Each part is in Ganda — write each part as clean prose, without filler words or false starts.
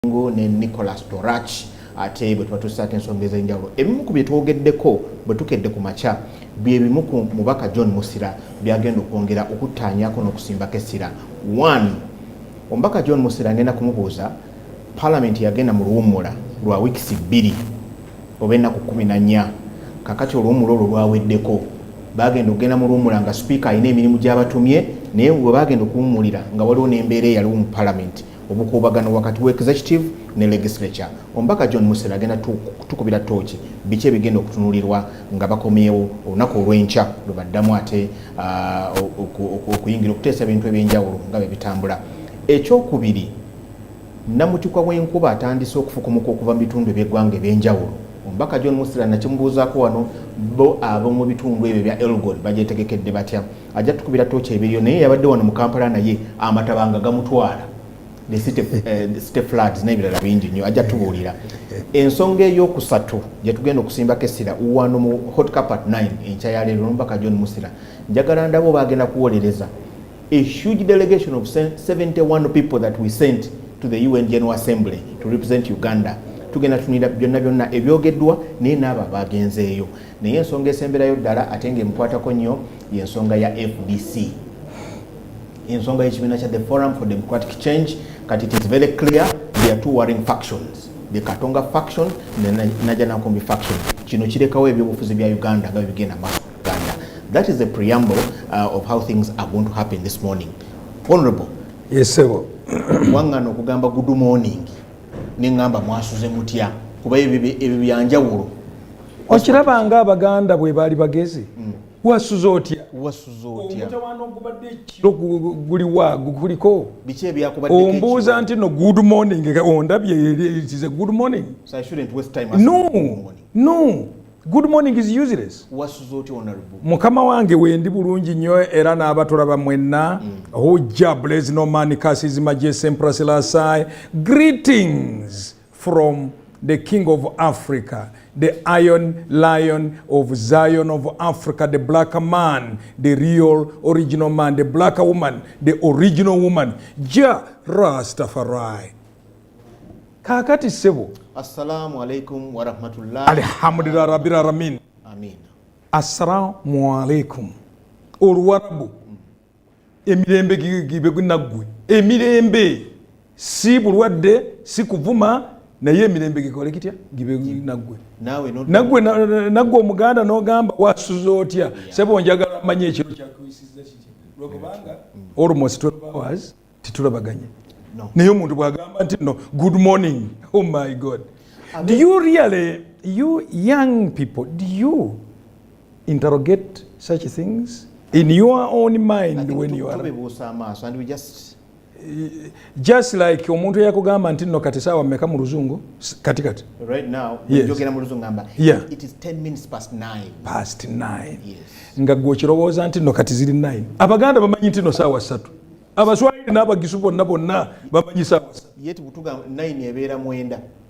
ne Nicholas Torach ate bwe tusaate ensonga ez'enjawulo. Ebimu ku bye twogeddeko bwe tukedde ku makya bye bimu ku mubaka John Musira byagenda okwongera okuttaanyaako n'okusimbako essira. 1. Omubaka John Musira ngenda kumubuuza Parliament yagenda mu luwummula lwa wiikisi 2 oba ennaku 14 kakati oluwummula olwo lwaweddeko bagenda okugenda mu luwummula nga sipiika alina emirimu gy'abatumye naye bwe bagenda okuwummulira nga waliwo n'embeera eyaliwo mu Parliament obukuubagano wakati wa executive ne legislature. Omubaka John Musira agenda tukubira tooki biki ebigenda okutunulirwa nga bakomyewo olunaku olw'enkya lwe baddamu ate okuyingira okuteesa ebintu ebyenjawulo nga bwe bitambula. Ekyokubiri, namutikwa w'enkuba atandise okufukumuka okuva mu bitundu eby'eggwanga ebyenjawulo. Omubaka John Musira nakimubuuzaako wano bo ab'omu bitundu ebyo bya Elgon bagyetegekedde batya. Ajja tukubira tooki ebiriyo naye yabadde wano mu Kampala naye amatabanga gamutwala. The city floods n'ebirala bingi nnyo ajja tubuulira. Ensonga ey'okusatu gye tugenda okusimbako essira wano mu Hot Carpet 9 enkya ya leero n'omubaka John Musira njagala ndabo bagenda kuwolereza a huge delegation of 71 people that we sent to the UN General Assembly to represent Uganda. Tugenda tunira byonna ebyogeddwa naye n'abo bagenzeeyo. Naye ensonga esemberayo ddala ate ng'emukwatako nnyo y'ensonga ya FDC. Ensonga y'ekibiina kya the Forum for Democratic Change. But it is very clear there are two warring factions, the Katonga faction and the Najjanankumbi faction. Kino kirekawo ebyobufuzi bya Uganda nga bigenda mu Uganda. That is the preamble of how things are going to happen this morning. Honorable. Yes, sir. Wangano okugamba good morning n'engamba mwasuze mutya kuba ebyo byanjawulo. Okiraba nga Abaganda bwe baali bagezi. Wasuze otya? Omutawaana ogubadde ekiro guliwa gukuliko biki ebyakubadde ekiro ombuuza nti no good morning ondabye it is a good morning. So I shouldn't waste time No, good morning is useless. Wasuze otya honorable? Mukama wange wendi bulungi nnyo era n'abatulaba mwenna hojja blaze no man curses majesty empress lasai. Greetings from the King of Africa, the Iron Lion of Zion of Africa, the black man, the real original man, the black woman, the original woman, Jah Rastafari. Kakati sebo. Assalamu alaikum wa rahmatullah. Alhamdulillah rabbil alamin. Amin. Assalamu alaikum. Olwarabu. Emirembe gibe naggwe. Emirembe si bulwadde si kuvuma naye emirembe gikole kitya gibe naggwe. Naggwe omuganda n'ogamba wasuze otya sebo njagala manye ekiro kyakuyisiza kiki lwokubanga almost 12 hours titulabaganye. Naye omuntu bwagamba nti no good morning, oh my God. Do you really, you young people, do you interrogate such things in your own mind when you are and we just like omuntu yakugamba nti no kati sawa mmeka mu luzungu katikati right now njogera mu luzungu ngamba it is 10 minutes past 9 yes nga gwe kirowooza nti no kati ziri 9 Abaganda bamanyi nti no sawa 3 Abaswahili n'Abagisu bonna bamanyi sawa 3 yeti butuga 9 ebeera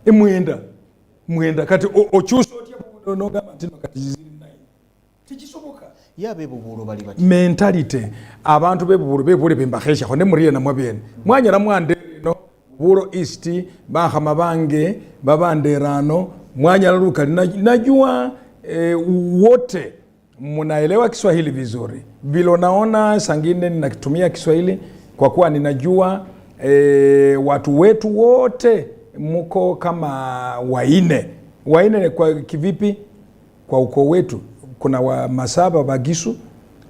9 kati okyusa otya n'ogamba nti no kati ziri 9 tekisoboka. Yabebubulo bali bati mentality abantu bebubulo bembakesha khone muriye namwe bene mwanyala mwande no bulo east bahama bange babanderano mwanyala luka najua wote munaelewa Kiswahili vizuri bilo naona sangine ninakitumia Kiswahili kwa kuwa ninajua watu wetu wote muko kama waine kwa kivipi kwa uko wetu. Kuna wa Masaba Bagisu,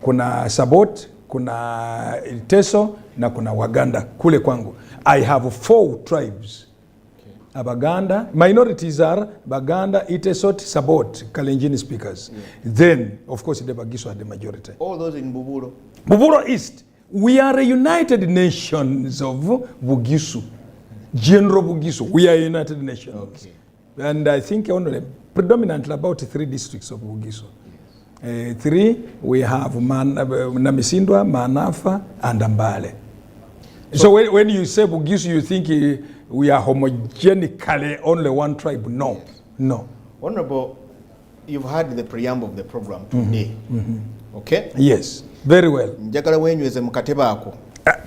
kuna Sabot, kuna Teso na kuna Waganda kule kwangu. I have 4 tribes. Abaganda, minorities are Baganda, Itesot, Sabot, Kalenjin speakers. Then, of course, the Bagisu are the majority. All those in Buburo? Buburo East. We are a United Nations of Bugisu. General Bugisu. We are a United Nations. Okay. And I think only predominantly about 3 districts of Bugisu. 3 we have Namisindwa, Manafa and Ambale. So when you say Bugisu you think we are homogeneically only one tribe? No. Yes. No. Honorable, you've heard the preamble of the program today. Okay? Yes. Very well. Njagala wenyweze mukatebe ako.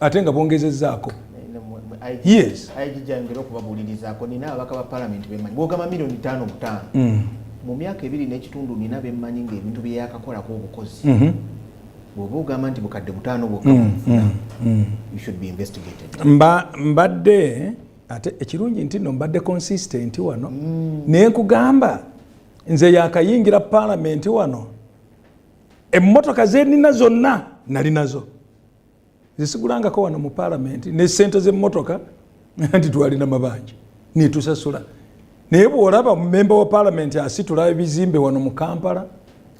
ate nga bongezezzaako. Yes. Ayijjangera okubabuulirizaako nina ababaka ba paalamenti bemanyi bwogamba milioni 5.5 mu myaka 2 n'ekitundu nina bemmanyi ng'ebintu bye yakakolako obukozi bw'oba ogamba nti bukadde 5 bwokka you should be investigated. Mbadde ate ekirungi nti no mbadde consistent wano naye nkugamba nze yakayingira paalamenti wano emmotoka ze nina zonna nali nazo zisigulangako wano mu paalamenti ne ssente z'emmotoka nti twalina mabanja nitusasula naye bw'olaba memba wa paalamenti asitula ebizimbe wano mu Kampala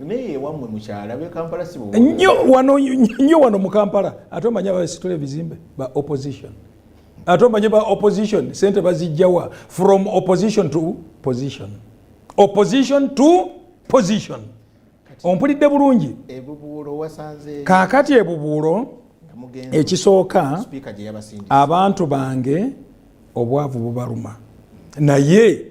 naye wammwe mukyala be Kampala si nnyo wano mu Kampala ate omanya basitula ebizimbe ba opposition ate omanye ba opposition sente bazijjawa from opposition to position, opposition to position. Ompulidde bulungi. Kaakati ebubuulo ekisooka abantu bange obwavu bubaluma naye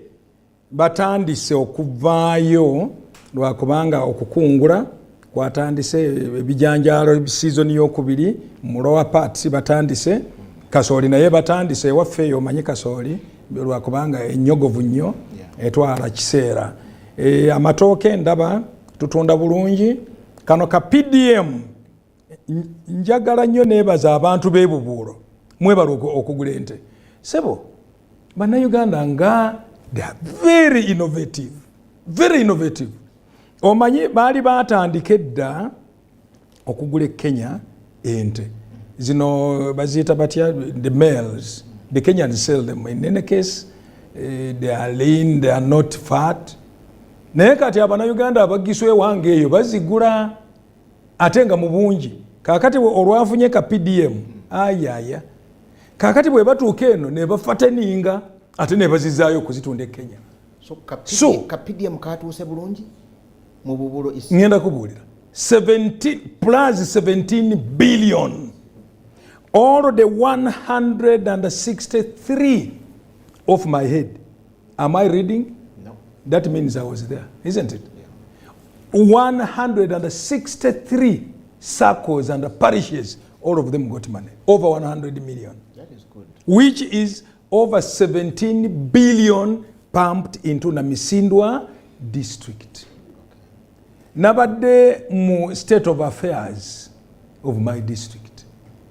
batandise okuvaayo lwakubanga okukungula kwatandise ebijanjaalo season y'okubiri mu lower parts batandise kasooli naye batandise ewaffe eyo omanyi kasooli lwakubanga ennyogovu nnyo etwala kiseera. Amatooke ndaba tutunda bulungi. Kano ka PDM njagala nnyo neebaza abantu b'ebubuulo mwebala okugula ente sebo bannayuganda nga they are very innovative, very innovative. Omanyi baali batandika edda okugula Kenya ente zino baziyita batya the males, the Kenyans sell them in any case. They are lean, they are not fat. Naye kati abannayuganda abagiswe wange eyo bazigula ate nga mu bungi. Kaakati olwafunye ka PDM ayaya kaakati bwe batuuka eno ne bafateninga ate ne bazizaayo okuzitunda e Kenya. So ka PDM katuuse bulungi mu bubuulo isi ngenda kubuulira 17 billion all the 163 off my head. Am I reading? No. That means I was there, isn't it? Yeah. 163 circles and parishes, all of them got money, over 100 million. That is good. Which is over 17 billion pumped into Namisindwa district. Nabadde mu state of affairs of my district.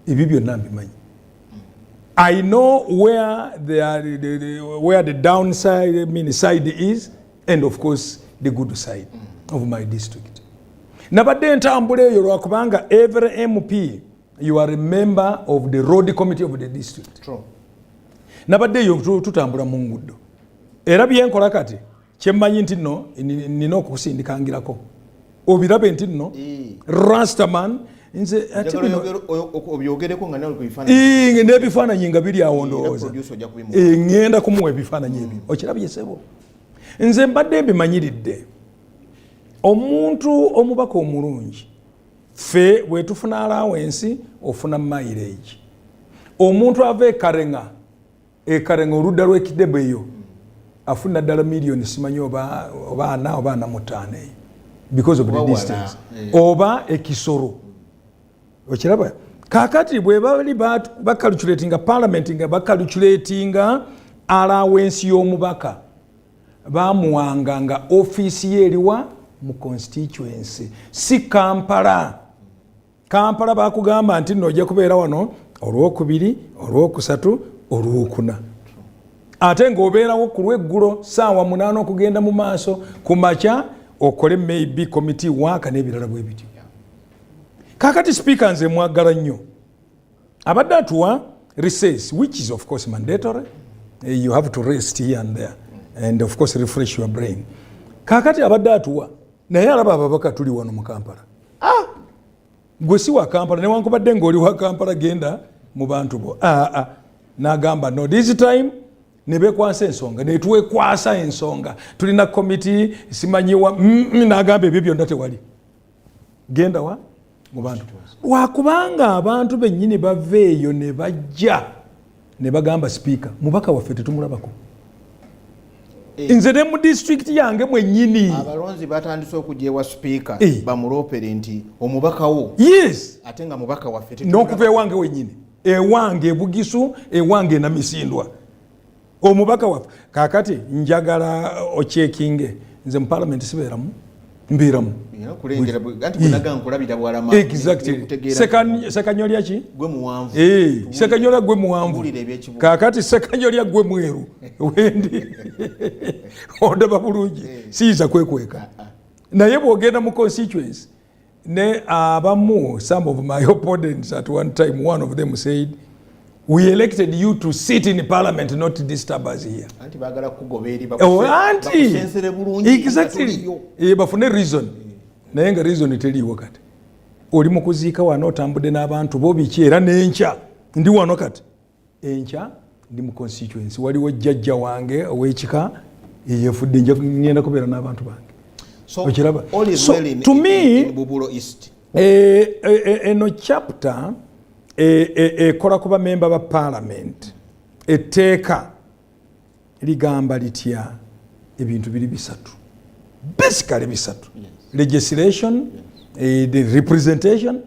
Ibi byonna mbimanyi. I know where the downside, I mean, side is, and of course the good side of my district. Nabadde ntambula eyo lwakubanga every MP you are a member of the road committee of the district. True. Nabadde eyo tutambula mu nguudo. Era byenkola kati kyemmanyi nti nno nina okukusindikangirako. Obirabe nti nno Rastaman nze ate obyogereko nga nawe kubifaananyi n'ebifaananyi nga biri awo ndowooza ngenda kumuwa ebifaananyi ebyo okirabye sebo. Nze mbadde mbimanyiridde omuntu omubaka omulungi ffe bwe tufuna allowance ofuna mileage. Omuntu ava ekarenga oludda lw'ekidebe eyo afuna ddala miliyoni simanyi oba 4 oba 45 because of the distance oba ekisoro okiraba. Kakati bwe bali bakalculatinga parliament nga bakalculatinga allowance y'omubaka bamuwanga nga office ye eriwa mu constituency si Kampala. Kampala bakugamba nti nojja kubeera wano olwokubiri olwokusatu olwokuna ate ng'obeerawo ku lweggulo saawa 8 okugenda mu maaso ku makya okole maybe committee waka n'ebirala bwe bityo. Kakati speaker nze mwagala nnyo abadde atuwa recess which is of course mandatory. You have to rest here and there and of course refresh your brain. Kakati abadde atuwa naye alaba ababaka tuli wano mu Kampala. Gwe si wa Kampala newankubadde ng'oli wa Kampala genda mu bantu bo. N'agamba no this time ne bekwasa ensonga ne twekwasa ensonga tulina committee simanyiwa n'agamba ebyo byonna tewali genda wa mu bantu lwakubanga abantu bennyini bava eyo ne bajja ne bagamba speaker mubaka waffe tetumulabako. Nze ne mu district yange mwennyini abalonzi batandise okugyewa speaker bamuloopere nti omubaka wo yes ate nga mubaka waffe n'okuva ewange wennyini ewange Ebugisu ewange Namisindwa omubaka waffe. Kakati njagala ocheckinge nze mu parliament sibeeramu mbiiramu exactly sekanyolya ki gwe muwanvu sekanyolya gwe muwanvu. Kakati sekanyolya gwe mweru wendi ondaba bulungi siyiza kwekweka naye bw'ogenda mu constituency ne abamu some of my opponents at one time one of them said we elected you to sit in parliament not to disturb us here. Anti bagala kugoberi bakusensere bulungi exactly bafune reason naye nga reason teriiwo kati oli mu kuziika wano otambudde n'abantu bo biki era n'enkya ndi wano kati enkya ndi mu constituency waliwo jjajja wange ow'ekika yefudde ngenda kubeera n'abantu bange. So all is well in Bubulo East. Eno chapter ekola ku bamemba ba parliament etteeka ligamba litya ebintu biri bisatu, basically bisatu. Legislation, the representation,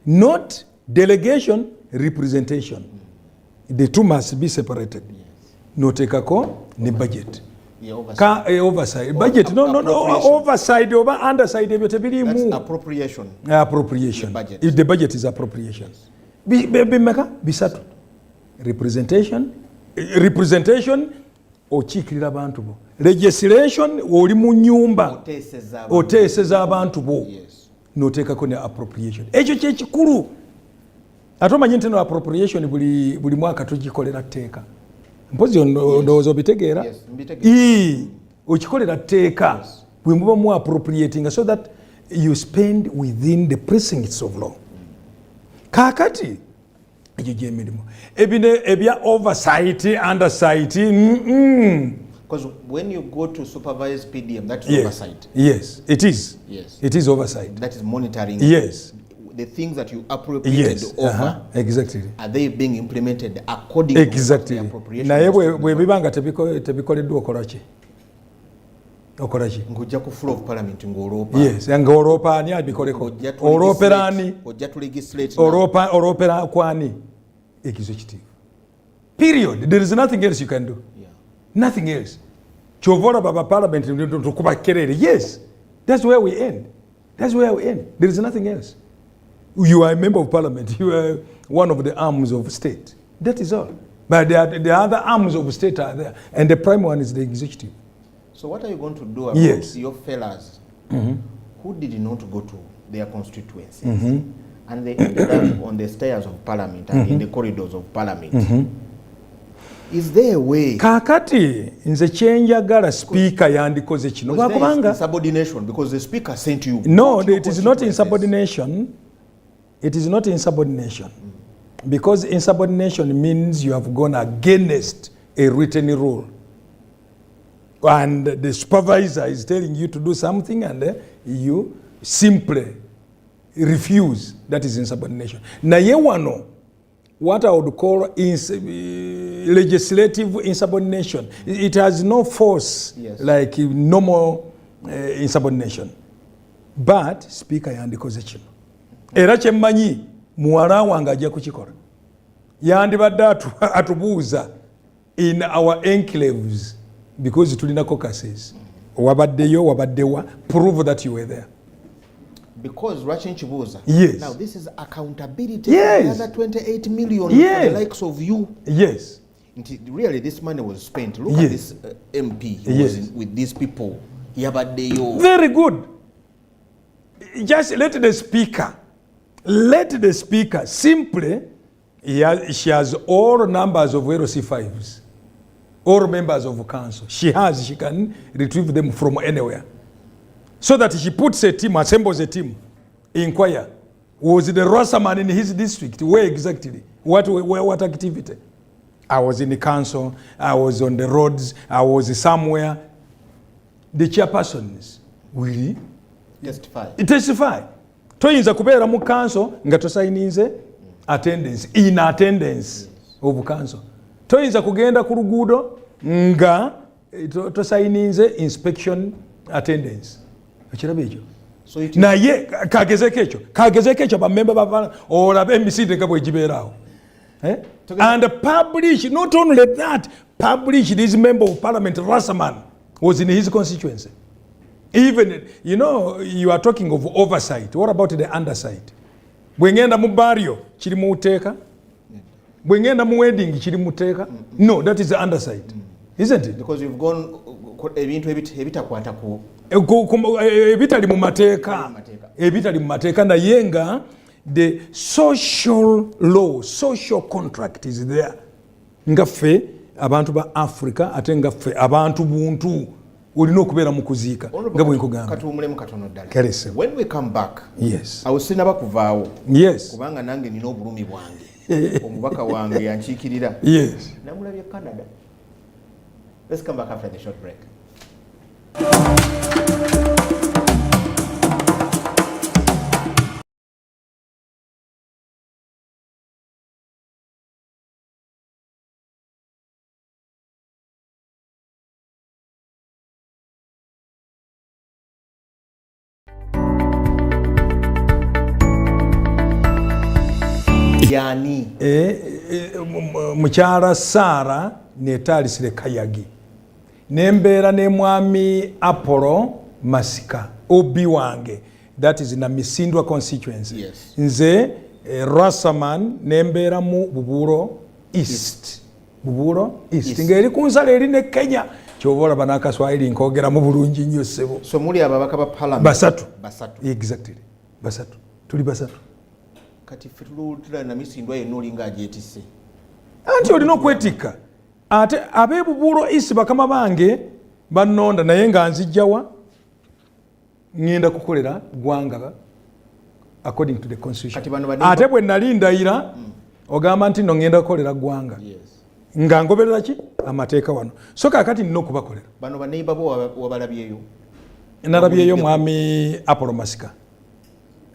not delegation, representation. The two must be separated. Notekako ne budget. Oversight. Budget. No. Oversight over underside. That's appropriation. Appropriation. If the budget is appropriation. Bisatu. Representation. Ochikirira abantu bo. Legislation oli mu nyumba. Oteeseza abantu bo. Notekako ne appropriation. Ekyo kye kikulu. Ate omanyi nti no appropriation buli mwaka tugikolera tteeka. Mpozi ndowooza obitegeera? Okikolera tteeka bwe muba mu appropriating so that you spend within the precincts of law. Kaakati egyo gy'emirimu ebya oversight, undersight. Because when you go to supervise PDM, that is oversight. Yes, it is. Yes. It is oversight. That is monitoring. Yes. The things that you appropriated over, exactly. Are they being implemented according to the appropriation? Naye bwe bibanga tebikoleddwa okola ki? Ng'ojja ku floor of parliament ng'oloopa. Yes, ng'oloopa ani abikoleko? Oloopera ani? Ojja to legislate. Oloopera kwani? Executive. Period. There is nothing else you can do. Yeah. Nothing else. Kyova olaba parliament tukuba kerere. Yes, that's where we end. That's where we end. There is nothing else. You are a member of parliament. You are one of the arms of state. That is all. But the other arms of state are there. And the prime one is the executive. So what are you going to do about your fellows who did not go to their constituencies and they ended up on the stairs of parliament and in the corridors of parliament? Is there a way? Kakati nze kyenjagala speaker yandikoze kino kubanga insubordination because the speaker sent you. No, it is not insubordination. It is not insubordination. Because insubordination means you have gone against a written rule. And the supervisor is telling you to do something and you simply refuse. That is insubordination. Naye wano, what I would call legislative insubordination, it has no force like normal insubordination. But speaker yandikoze kino. Era kyemmanyi muwala wange ajja kukikola. Yandibadde atubuuza in our enclaves because tulina caucuses. Wabaddewa, prove that you were there. Because Rachin Chibuza. Yes. Now this is accountability. Yes. The other 28 million for the likes of you. Yes. Really, this money was spent. Look at this MP. He was with these people. Very good. Just let the speaker simply, she has all numbers of LC5s, all members of council. She can retrieve them from anywhere. So that she puts a team, assembles a team, inquire. Was the Rossaman in his district? Where exactly? What activity? I was in the council, I was on the roads, I was somewhere. The chairpersons will testify. Toyinza kubeera mu council nga tosayinize attendance, in attendance of council. Toyinza kugenda ku luguudo nga tosayinize inspection attendance. Okiraba ekyo? Naye kagezeeko ekyo bamemba bava olabe emisinde nga bwe gibeeraawo. And publish, not only that, publish this member of parliament, Rassaman, was in his constituency. Even, you are talking of oversight. What about the undersight? Bwengenda mu burial, kiri mu uteeka? Bwengenda mu wedding, kiri mu uteeka? No, that is the undersight. Isn't it? Because you've gone ebintu ebitakwata ku ebitali mu mateeka. Ebitali mu mateeka naye nga the social law, social contract is there. Ngaffe abantu ba Africa ate ngaffe abantu buntu olina okubeera mu kuziika nga bwe nkugamba. Katuwumulemu katono ddala. Kalese. When we come back, yes. awo sinaba kuvaawo. Yes. Kubanga nange nina obulumi bwange. omubaka wange yankiikirira Yes. namulabye Canada. Let's come back after the short break. Yani mukyala Saara neetaalisire Kayagi nembeera ne mwami Apollo Masika obi wange, that is na Misindwa constituency. Yes. Nze Rasaman nembeera mu Bubuuro East. Bubuuro East ng'eri ku nsalo eri ne Kenya ky'oba olaba n'akaswahili nkogeramu bulungi nnyo ssebo. So muli ababaka ba parliament Basatu. Exactly. Basatu. Tuli basatu. Kati ffe tulutira na Misindwa yenna olinga agyetisse. Anti olina okwetikka. Ate ab'e Bubuuro East bakama bange bannonda naye nga nzijjawa ngenda kukolera ggwanga according to the constitution. Ate bwe nali ndayira ogamba nti no ngenda kukolera ggwanga. Yes. Nga ngoberera ki amateeka wano. So kaakati nina okubakolera. Bano baneiba bo wabalabyeyo. Nalabyeyo mwami Apollo Masika.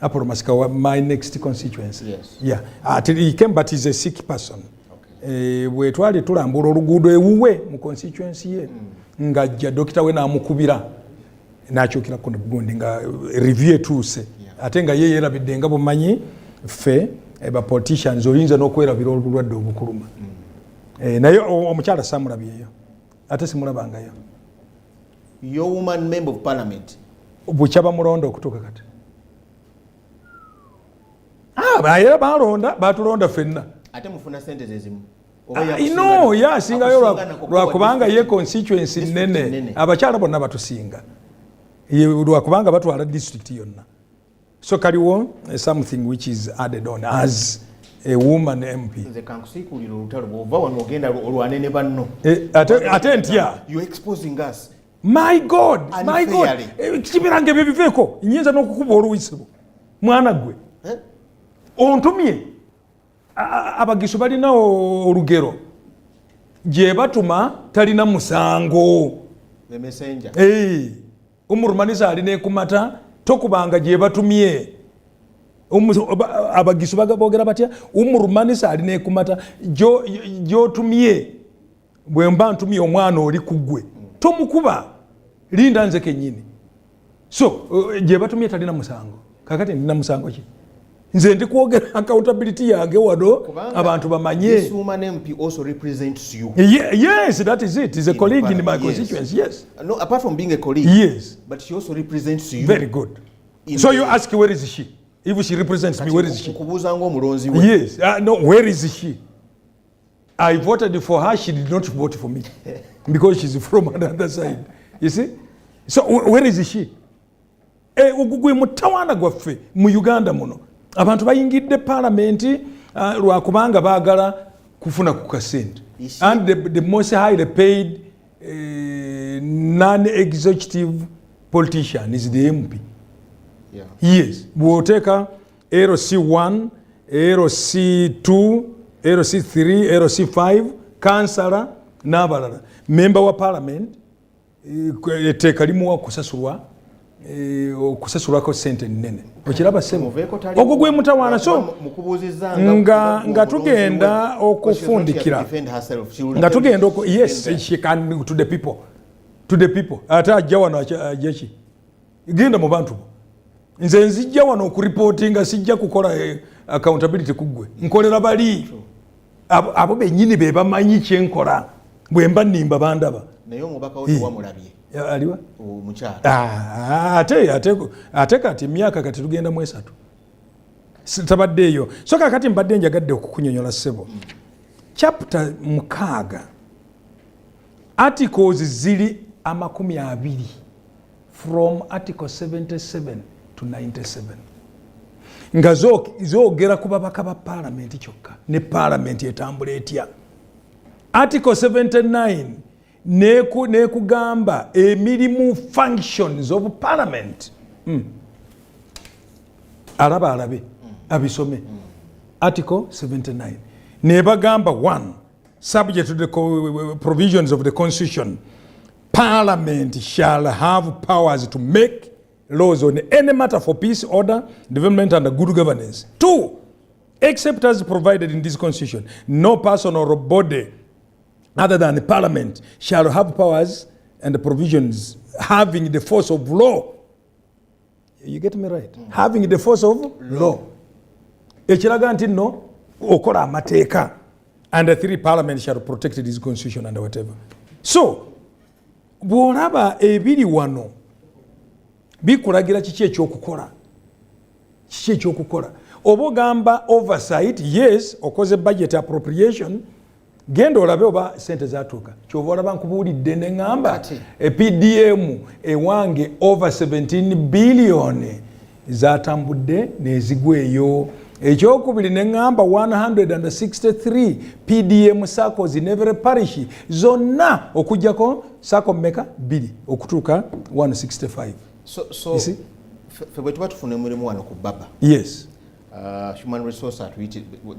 Apollo Masika, my next constituency. Yes. Yeah. He came, but he's a sick person. Bwe twali tulambula oluguudo ewuwe mu constituency ye ng'ajja dokita we n'amukubira n'akyukira ku gundi nga review etuuse ate nga ye yeerabidde nga bumanyi ffe ba politicians oyinza n'okwerabira obulwadde obukuluma. Naye omukyala saamulabyeyo ate simulabangayo. Your woman member of parliament. Bukyaba mulonda okutuuka kati. Era balonda batulonda ffenna. Ate mufuna sente zezimu. No, yasingayo lwakubanga ye constituency nene abakyala bonna batusinga lwakubanga batwala district yonna. So kaliwo something which is added on as a woman MP. Nze kankusiikulira olutalo bw'ova wano ogenda olwane ne banno. Ate ntya. You exposing us. My God. Kibirange ebyo biveeko nyinza n'okukuba oluwisibwo mwana gwe ontumye. Abagisu balina olugero gye batuma talina musango. The messenger. Omurumaniza alina ekumata tokubanga gye batumye. Abagisu bagabogera batya omurumaniza alina ekumata gy'otumye bwe mba ntumye omwana oli kuggwe tomukuba linda nze kennyini. So gye batumye talina musango. Kakati ndina musango ki? Nze ndi kwogera accountability yange wano abantu bamanye. This woman MP also represents you. Yes, that is it. He's a colleague in my constituency. Yes. No, apart from being a colleague. Yes. But she also represents you. Very good. So you ask where is she? If she represents me, where is she? Yes. No, where is she? I voted for her. She did not vote for me because she's from another side. You see? So where is she? Gwe mutawana gwaffe mu Uganda muno. Abantu bayingidde parliament lwakubanga baagala kufuna ku kasente. And the most highly paid non-executive politician is the MP. Yeah. Yes. Bw'oteeka LC1, LC2, LC3, LC5, councillor n'abalala. Member wa parliament etteeka limuwa okusasulwako sente nnene. Okiraba ssebo ogwo gwe mutawaana. So nga tugenda okufundikira nga tugenda yes, she can to the people ate ajja wano ajja ki genda mu bantu bo. Nze nzijja wano okuripotinga sijja kukola accountability kuggwe nkolera bali abo bennyini be bamanyi kyenkola bwe mba nnimba bandaba. Naye omubaka wo tewamulabye aliwa omukyala ate kati emyaka kati tugenda mu 3 tabaddeeyo. So kakati mbadde njagadde okukunyonyola ssebo chapter 6 articles ziri 20 from article 77 to 97 nga zoogera ku babaka ba parliament kyokka ne parliament etambula etya. Article 79 nekugamba emirimu functions of parliament. Alabe abisome. Article 79 nebagamba 1 subject to the provisions of the constitution, Parliament shall have powers to make laws on any matter for peace, order, development and good governance. 2, except as provided in this constitution, no person or body other than the Parliament shall have powers and provisions having the force of law. You get me right? Having the force of law. Ekiraga nti no okola amateeka, and the 3 Parliament shall protect this constitution and whatever. So bw'olaba ebiri wano bikulagira kiki ekyokukola, kiki ekyokukola. Oba ogamba oversight, yes, okoze budget appropriation, genda olabe oba sente zatuuka. Kyova olaba nkubuulidde ne ŋŋamba PDM ewange over 17 billion zatambudde nezigwa eyo. Ekyokubiri ne ŋŋamba 163 PDM circles in every parish, zonna okujjako sako mmeka 2 okutuuka 165. So ffe bwe tuba tufuna omulimu wano ku baba, yes, human resource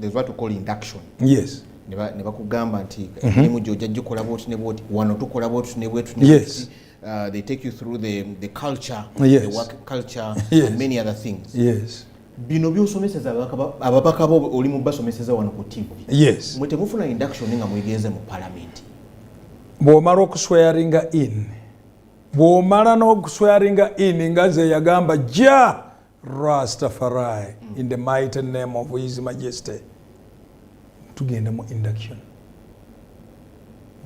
there's what we call induction. Yes. Ne bakugamba nti emirimu gy'ojja gikola bwoti ne bwoti, wano tukola bwoti ne bwoti. Yes. They take you through the culture, yes, the work culture, yes, and many other things. Yes. Bino by'osomeseza ababaka bo oli mu basomeseza wano ku TV. Yes. Mwe temufuna induction nga mwegenze mu parliament. Bw'omala okuswearinga in, bw'omala n'okuswearinga in nga ze yagamba ja Rastafari in the mighty name of His Majesty, tugenda mu induction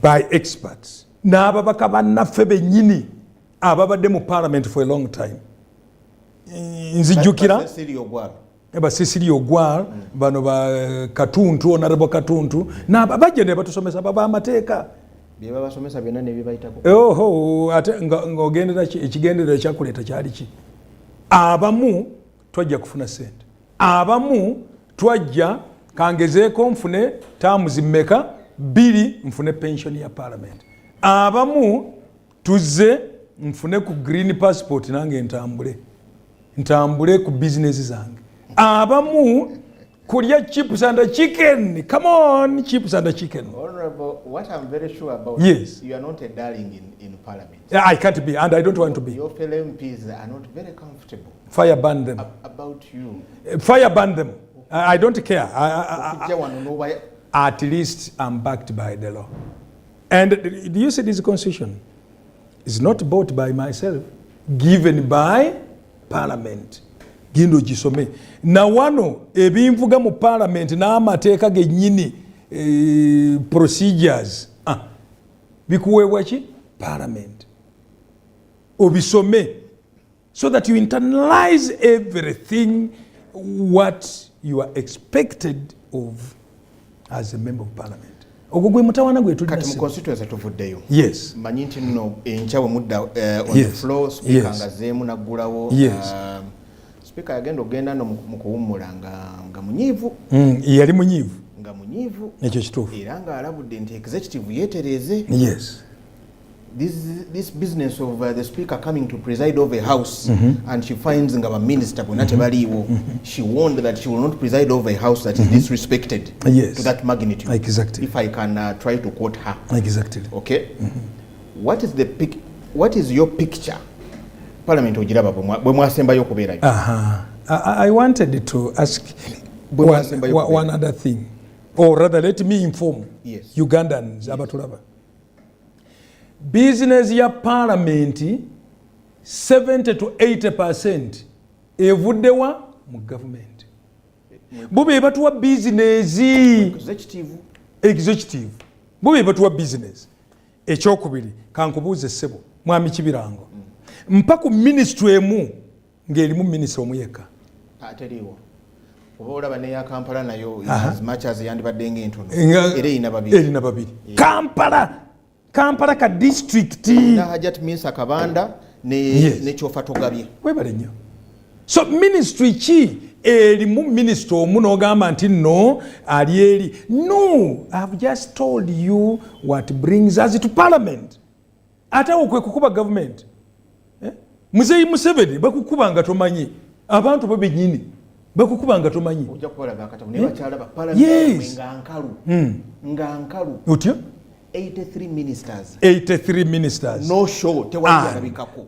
by experts n'ababaka bannaffe bennyini ababadde mu parliament for a long time. Nzijjukira ba Cecily Ogwal, bano ba Katuntu, Honorable Katuntu, bajja ne batusomesa baba amateeka. Bye babasomesa byonna ne bibayitako. Oho, ate ng'ogendera ekigendererwa ekyakuleeta kyali ki? Abamu twajja kufuna ssente, abamu twajja kangezeeko nfune taamuzi mmeka 2 nfune pension ya parliament, abamu tuzze nfune ku green passport nange ntambule ku business zange, abamu kulya chips and chicken. Come on, chips and chicken. Honorable, what I'm very sure about, yes, you are not a darling in parliament. I can't be, and I don't want to be. Your fellow MPs are not very comfortable. Fire burn them. About you. Fire burn them. I don't care. At least I'm backed by the law. And do you see this constitution? It's not bought by myself, given by parliament. Gindo gisome. Na wano ebinvuga mu parliament n'amateeka gennyini procedures. Bikuweebwa ki? Parliament. Obisome. So that you internalize everything what you are expected of as a member of parliament. Ogwo gwe mutawana gwe tulina. Kati mu constituency tuvuddeyo. Yes. Manyi nti nno enkya bwe mudda on the floor, speaker ngazeemu naggulawo. Yes. Speaker yagenda ogenda no mu kuwummula nga munyiivu. Yali munyiivu. Nga munyiivu. Ekyo kituufu. Era ng'alabudde nti executive yeetereze. Yes. This business of the speaker coming to preside over a house, and she finds nga minister bonna tebaliiwo, she warned that she will not preside over a house that is disrespected to that magnitude. Exactly. If I can try to quote her. Exactly. Okay. What is your picture? Parliament ogiraba bwe mwasembayo okubeerayo. I wanted to ask one other thing, or rather let me inform Ugandans abatulaba. Business ya parliament 70 to 80% evuddewa mu government. Bube batuwa business executive. Bube batuwa business. Ekyokubiri kankubuuze ssebo mwami Kibirango. Mpaku ministry emu ng'erimu minister omu yekka. Ateriiwo. Oba olaba ne ya Kampala nayo as much as yandibadde ng'entono. Era erina babiri. Kampala ka district na Hajat Minsa Kabanda ne Kyofa Togabye. Webale nnyo. So ministry ki erimu minister omu n'ogamba nti no ali eri. No, I've just told you what brings us to parliament. Ate okwe kukuba government. Muzeyi Museveni bakukuba nga tomanyi abantu bo bennyini bakukuba nga tomanyi. Ojja kubalaba akatabo ne bakyalaba parliament nga nkalu. Otyo? 83 ministers. 83 ministers. No show. Tewali alabikako.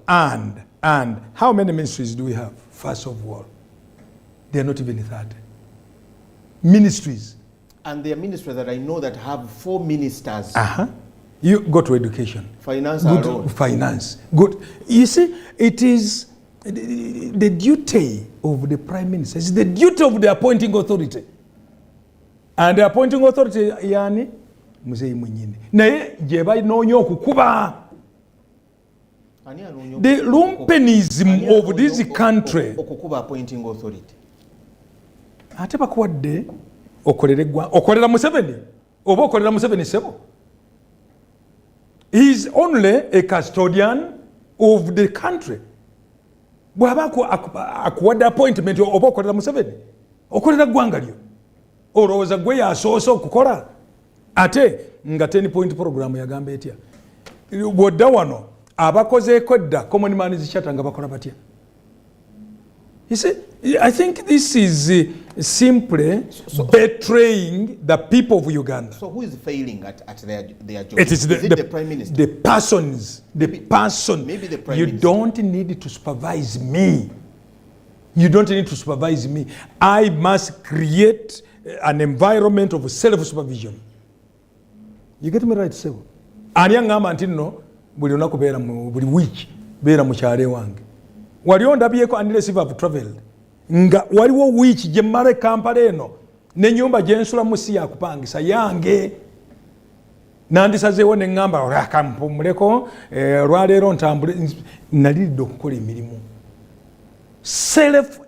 And how many ministries do we have? First of all, they are not even 30. Ministries. And there are ministries that I know that have 4 ministers. You go to education. Finance Good alone. Finance. Good. You see, it is the duty of the prime minister. It's the duty of the appointing authority. And the appointing authority, yani, Musei Munyini. Naye, jeba inonyo okukuba. The lumpenism of this country. Okukuba appointing authority. Ate bakuwadde okolera Museveni oba okolera Museveni sebo. He is only a custodian of the country. Bwaba akuwadde appointment oba okolera Museveni okolera ggwanga lyo olowooza gwe yasoose okukola. Ate nga 10-point program yagamba etya bwodda wano abakozeeko dda common man's charter nga bakola batya. You see, I think this is simply betraying the people of Uganda. So who is failing at their job? It is the Prime Minister? The persons. Maybe the Prime You Minister. don't need to supervise me. You don't need to supervise me. I must create an environment of self-supervision. You get me right, sir? Ani angamba nti nno buli lunaku beera buli week beera mu kyalo wange. Wali ondabyeko unless if I've traveled. Nga waliwo week gye mmala Kampala eno ne nyumba gye nsulamu si yakupangisa yange. Nandisazeewo ne ŋŋamba akampumuleko lwaleero ntambule nalidde okukola emirimu. Self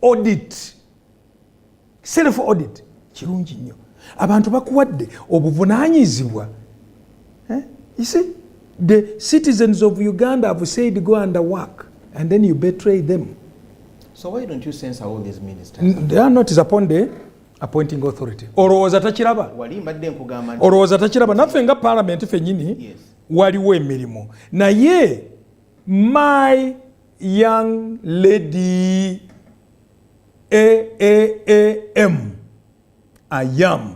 audit kirungi nnyo. Abantu bakuwadde obuvunaanyizibwa. You see, the citizens of Uganda have said go and work, and then you betray them. So why don't you censor all these ministers? They are not upon the appointing authority. Olowooza takiraba? Wali mbadde nkugamba. Olowooza takiraba? Naffe nga parliament ffennyini waliwo emirimu. Naye my young lady I am.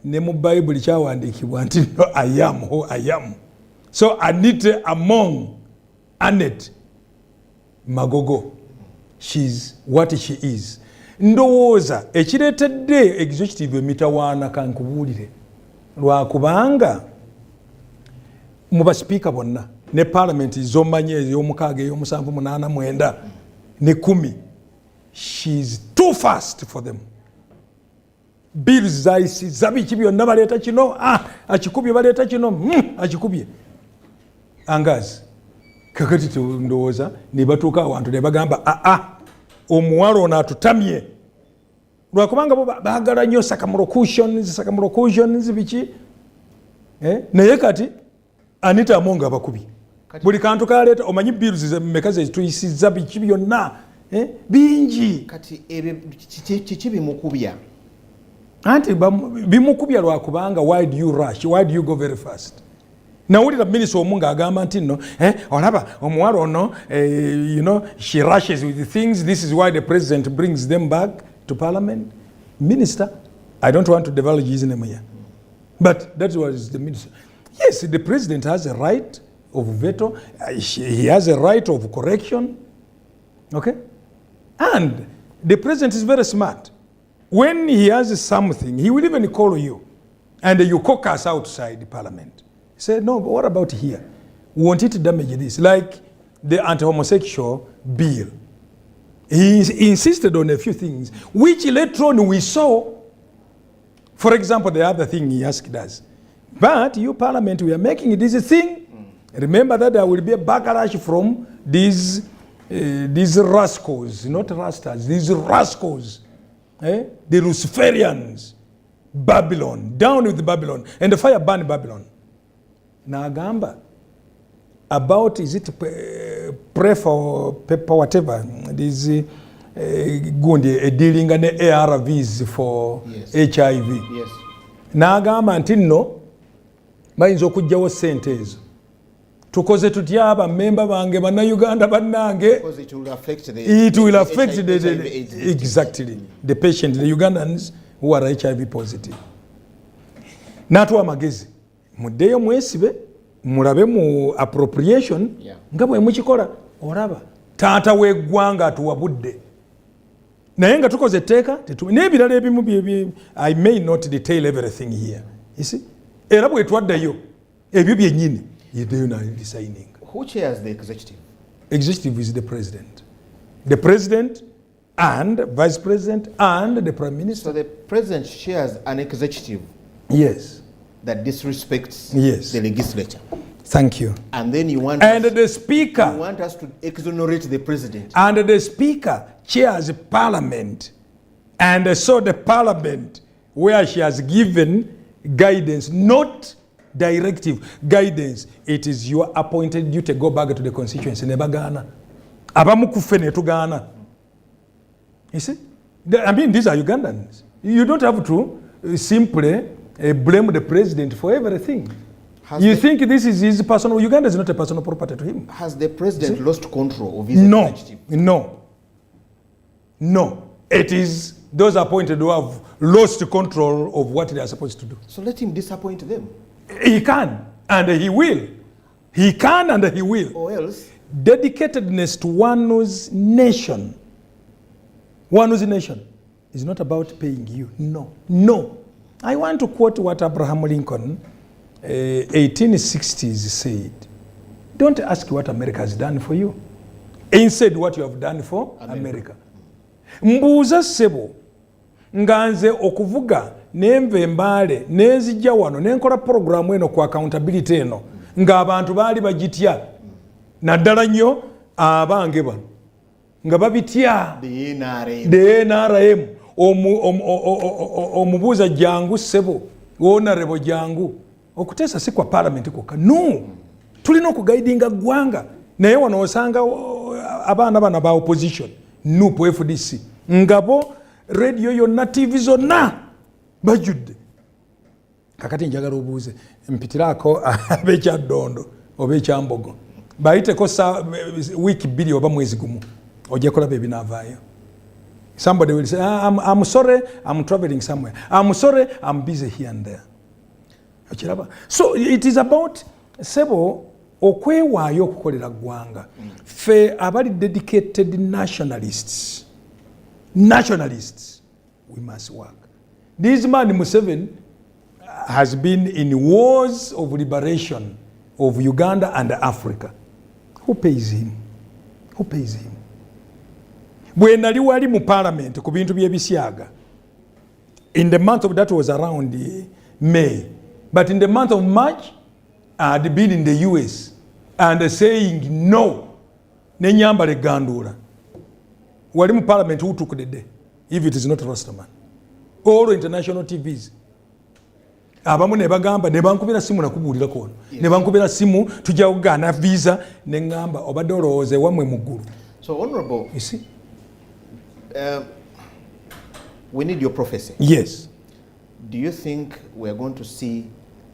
Ne mu Bible kyawandiikibwa nti no, I am who I am. So Anita among Annette Magogo, she's what she is. Ndowooza ekireetedde executive emitawaana kankubuulire lwakubanga mu basipiika bonna ne parliament z'omanyi ey'omukaaga ey'omusanvu munaana mwenda ne 10, she's too fast for them. Bills zayisiza biki byonna baleeta kino akikubye baleeta kino akikubye angazi kakati ndowooza ne batuuka awantu ne bagamba omuwala ono atutamye lwakubanga bo baagala nnyo sakamulocutions biki naye kati Anita Among abakubye buli kantu kaleeta omanyi bills mmeka zetuyisiza biki byonna bingi kati kiki bimukubya anti bimukubya lwakubanga why do you rush, why do you go very fast? Nawulira minisita omu ng'agamba nti nno olaba omuwala ono you know, she rushes with things, this is why the president brings them back to parliament. Minister, I don't want to divulge his name here, but that was the minister. Yes, the president has a right of veto, he has a right of correction, okay? And the president is very smart. When he has something, he will even call you and you caucus outside the parliament. Say, no, but what about here? We want it to damage this. Like the anti-homosexual bill. He insisted on a few things, which later on we saw. For example, the other thing he asked us, but you parliament, we are making this thing. Remember that there will be a backlash from these rascals, not rastas, these rascals. The Luciferians, Babylon, down with Babylon, and the fire burned Babylon. Nagamba about, is it pray for paper, whatever, this dealing an ARVs for HIV. Yes. Nagamba nti nno bayinza okugyawo ssente ezo tukoze tutya abamemba bange bannayuganda bannange. Because it will affect the exactly the patient, the Ugandans who are HIV positive. Natuwa amagezi muddeyo mwesibe mulabe mu appropriation nga bwe mukikola olaba taata w'eggwanga atuwabudde naye nga tukoze etteeka n'ebirala ebimu I may not detail everything here, you see, era bwe twaddayo ebyo byennyini yeddeyo nalisigning. Who chairs the executive? Executive is the president and vice president and the prime minister. So the president chairs an executive, yes, that disrespects the legislature. Thank you. And then you want the speaker, you want us to exonerate the president. And the speaker chairs parliament, and so the parliament where she has given guidance, not directive guidance, it is your appointed duty to go back to the constituency. Nebagana abamukufe netugana. You see, I mean, these are Ugandans. You don't have to simply blame the president for everything. You think this is his personal? Uganda is not a personal property to him. Has the president lost control of his executive? No. It is those appointed who have lost control of what they are supposed to do. So let him disappoint them. He can and he will. He can and he will. Or else? Dedicatedness to one's nation. One's nation is not about paying you. No. I want to quote what Abraham Lincoln 1860s said. Don't ask what America has done for you. Instead, what you have done for America. Mbuuza ssebo nga nze okuvuga nenva embaale nenzijja wano nenkola programu eno ku accountability eno ng'abantu baali bagitya naddala nnyo abange bano nga babitya the NRM omubuuza jangu ssebo honorable jangu okuteesa si kwa parliament kokka no tulina okugaidinga ggwanga naye wano osanga abaana bana ba opposition nupo FDC ngabo radio yonna TV zonna bajudde kakati njagala obuuze mpitiraako ab'ekyaddondo oba ekyambogo bayiteko wiiki 2 oba mwezi gumu ojja kulaba ebinaavaayo. Somebody will say, I'm sorry, I'm traveling somewhere. I'm sorry, I'm busy here and there. So it is about sebo okwewaayo okukolera ggwanga. Fe abali dedicated nationalists, we must work. This man Museveni has been in wars of liberation of Uganda and Africa. Who pays him? Bwe nali wali mu parliament ku bintu by'ebisyaga, in the month of that was around May, but in the month of March I had been in the US and saying no nenyambala egandula. Wali mu parliament who took the day if it is not Rastaman. All international TVs abamu ne bagamba ne bankubira simu nakubuulira kono ne bankubira simu tujja kugaana visa ne ngamba obadde olowooze wamwe mu ggulu. So honorable, you see, we need your prophecy. Yes. Do you think we are going to see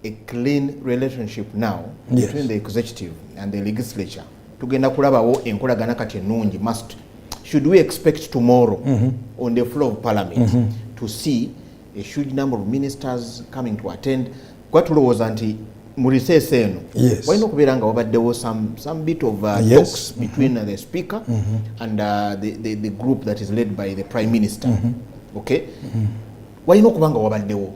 a clean relationship now between the executive and the legislature? Tugenda kulabawo enkolagana kati ennungi must. Should we expect tomorrow on the floor of parliament to see a huge number of ministers coming to attend? Kwa tulowooza nti mu recess eno walina okubeera nga wabaddewo some bit of talks between the speaker and the group that is led by the prime minister. Okay? Walina okuba nga wabaddewo.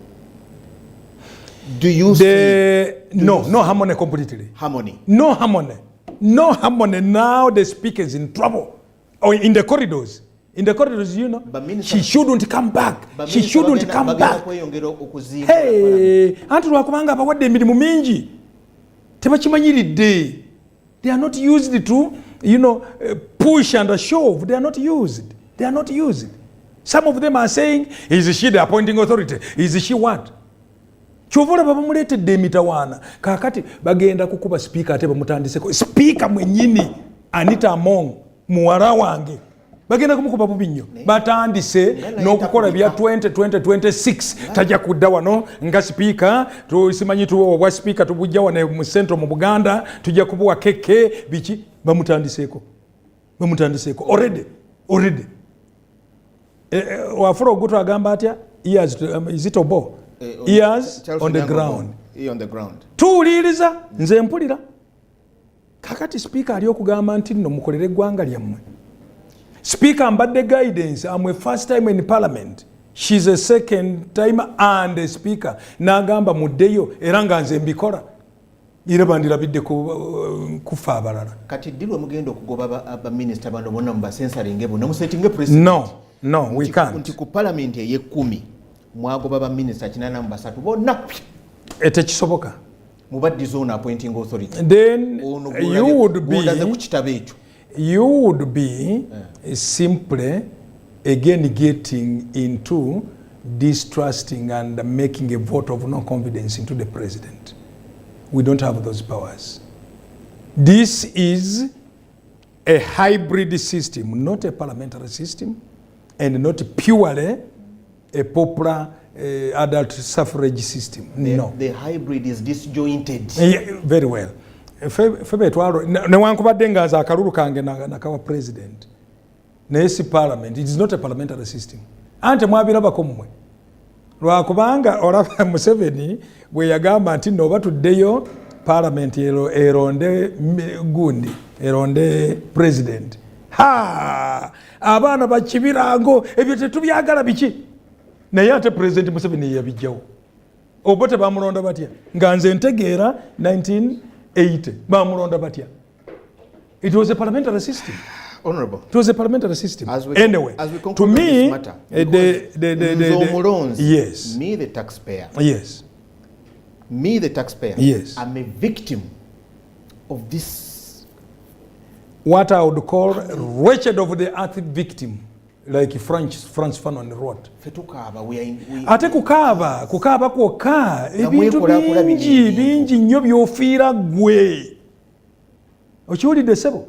Do you see no harmony completely? Harmony. No harmony. Now the speaker is in trouble. Or in the corridors, you know, she shouldn't come back. She shouldn't come back. Hey, antu lwakubanga abawadde emirimu mingi tebakimanyiridde. They are not used to, push and shove. They are not used. Some of them are saying, is she the appointing authority? Is she what? Chovola babamuletedde emitawaana kakati bagenda kukuba speaker ate bamutandiseko speaker mwenyini Anita Among muwala wange bagenda kumukuba bubi nnyo batandise n'okukola bya 2026 tajja kudda wano nga sipiika tusimanyi tuwa obwa sipiika tubujja wano mu centro mu Buganda tujja kubuwa keke biki bamutandiseeko already wafula ogutu agamba atya ears is it obo ears on the ground tuwuliriza nze mpulira kakati sipiika ali okugamba nti nno mukolere eggwanga lyammwe. Speaker mbadde guidance, I'm a first time in parliament. She's a second time and a speaker. Nagamba muddeyo era nga nze mbikola. Ira bandira bidde kufa abalala. Kati dilwe mugenda okugoba aba minister bano bonna mu censoring ebo ne musetinge president. No, we can't. Nti ku parliament ye 10 mwagoba aba minister kinana mu basatu bonna. Etekisoboka. Mubaddi zone appointing authority. Then you would be simply again getting into distrusting and making a vote of no confidence into the president. We don't have those powers. This is a hybrid system, not a parliamentary system, and not purely a popular adult suffrage system. The hybrid is disjointed. Yeah, very well. Febe twalo newankubadde nga za akalulu kange nakawa president naye si parliament, it is not a parliamentary system. Ante mwabirabako mmwe lwakubanga olaba Museveni bwe yagamba nti no batuddeyo parliament eronde gundi eronde president abaana bakibirango ebyo tetubyagala biki naye ate president Museveni yabijjawo obote bamulonda batya nga nze ntegeera 1980 bamulonda batya. It was a parliamentary system. Honorable. It was a parliamentary system. Anyway, to me, yes. Me the taxpayer. Yes. Me the taxpayer. Yes. I'm a victim of this. What I would call wretched of the earth victim. Like Franz Fanon wrote. Ate kukaba kwokka ebintu bingi nnyo by'ofiira gwe. Okiwulidde ssebo?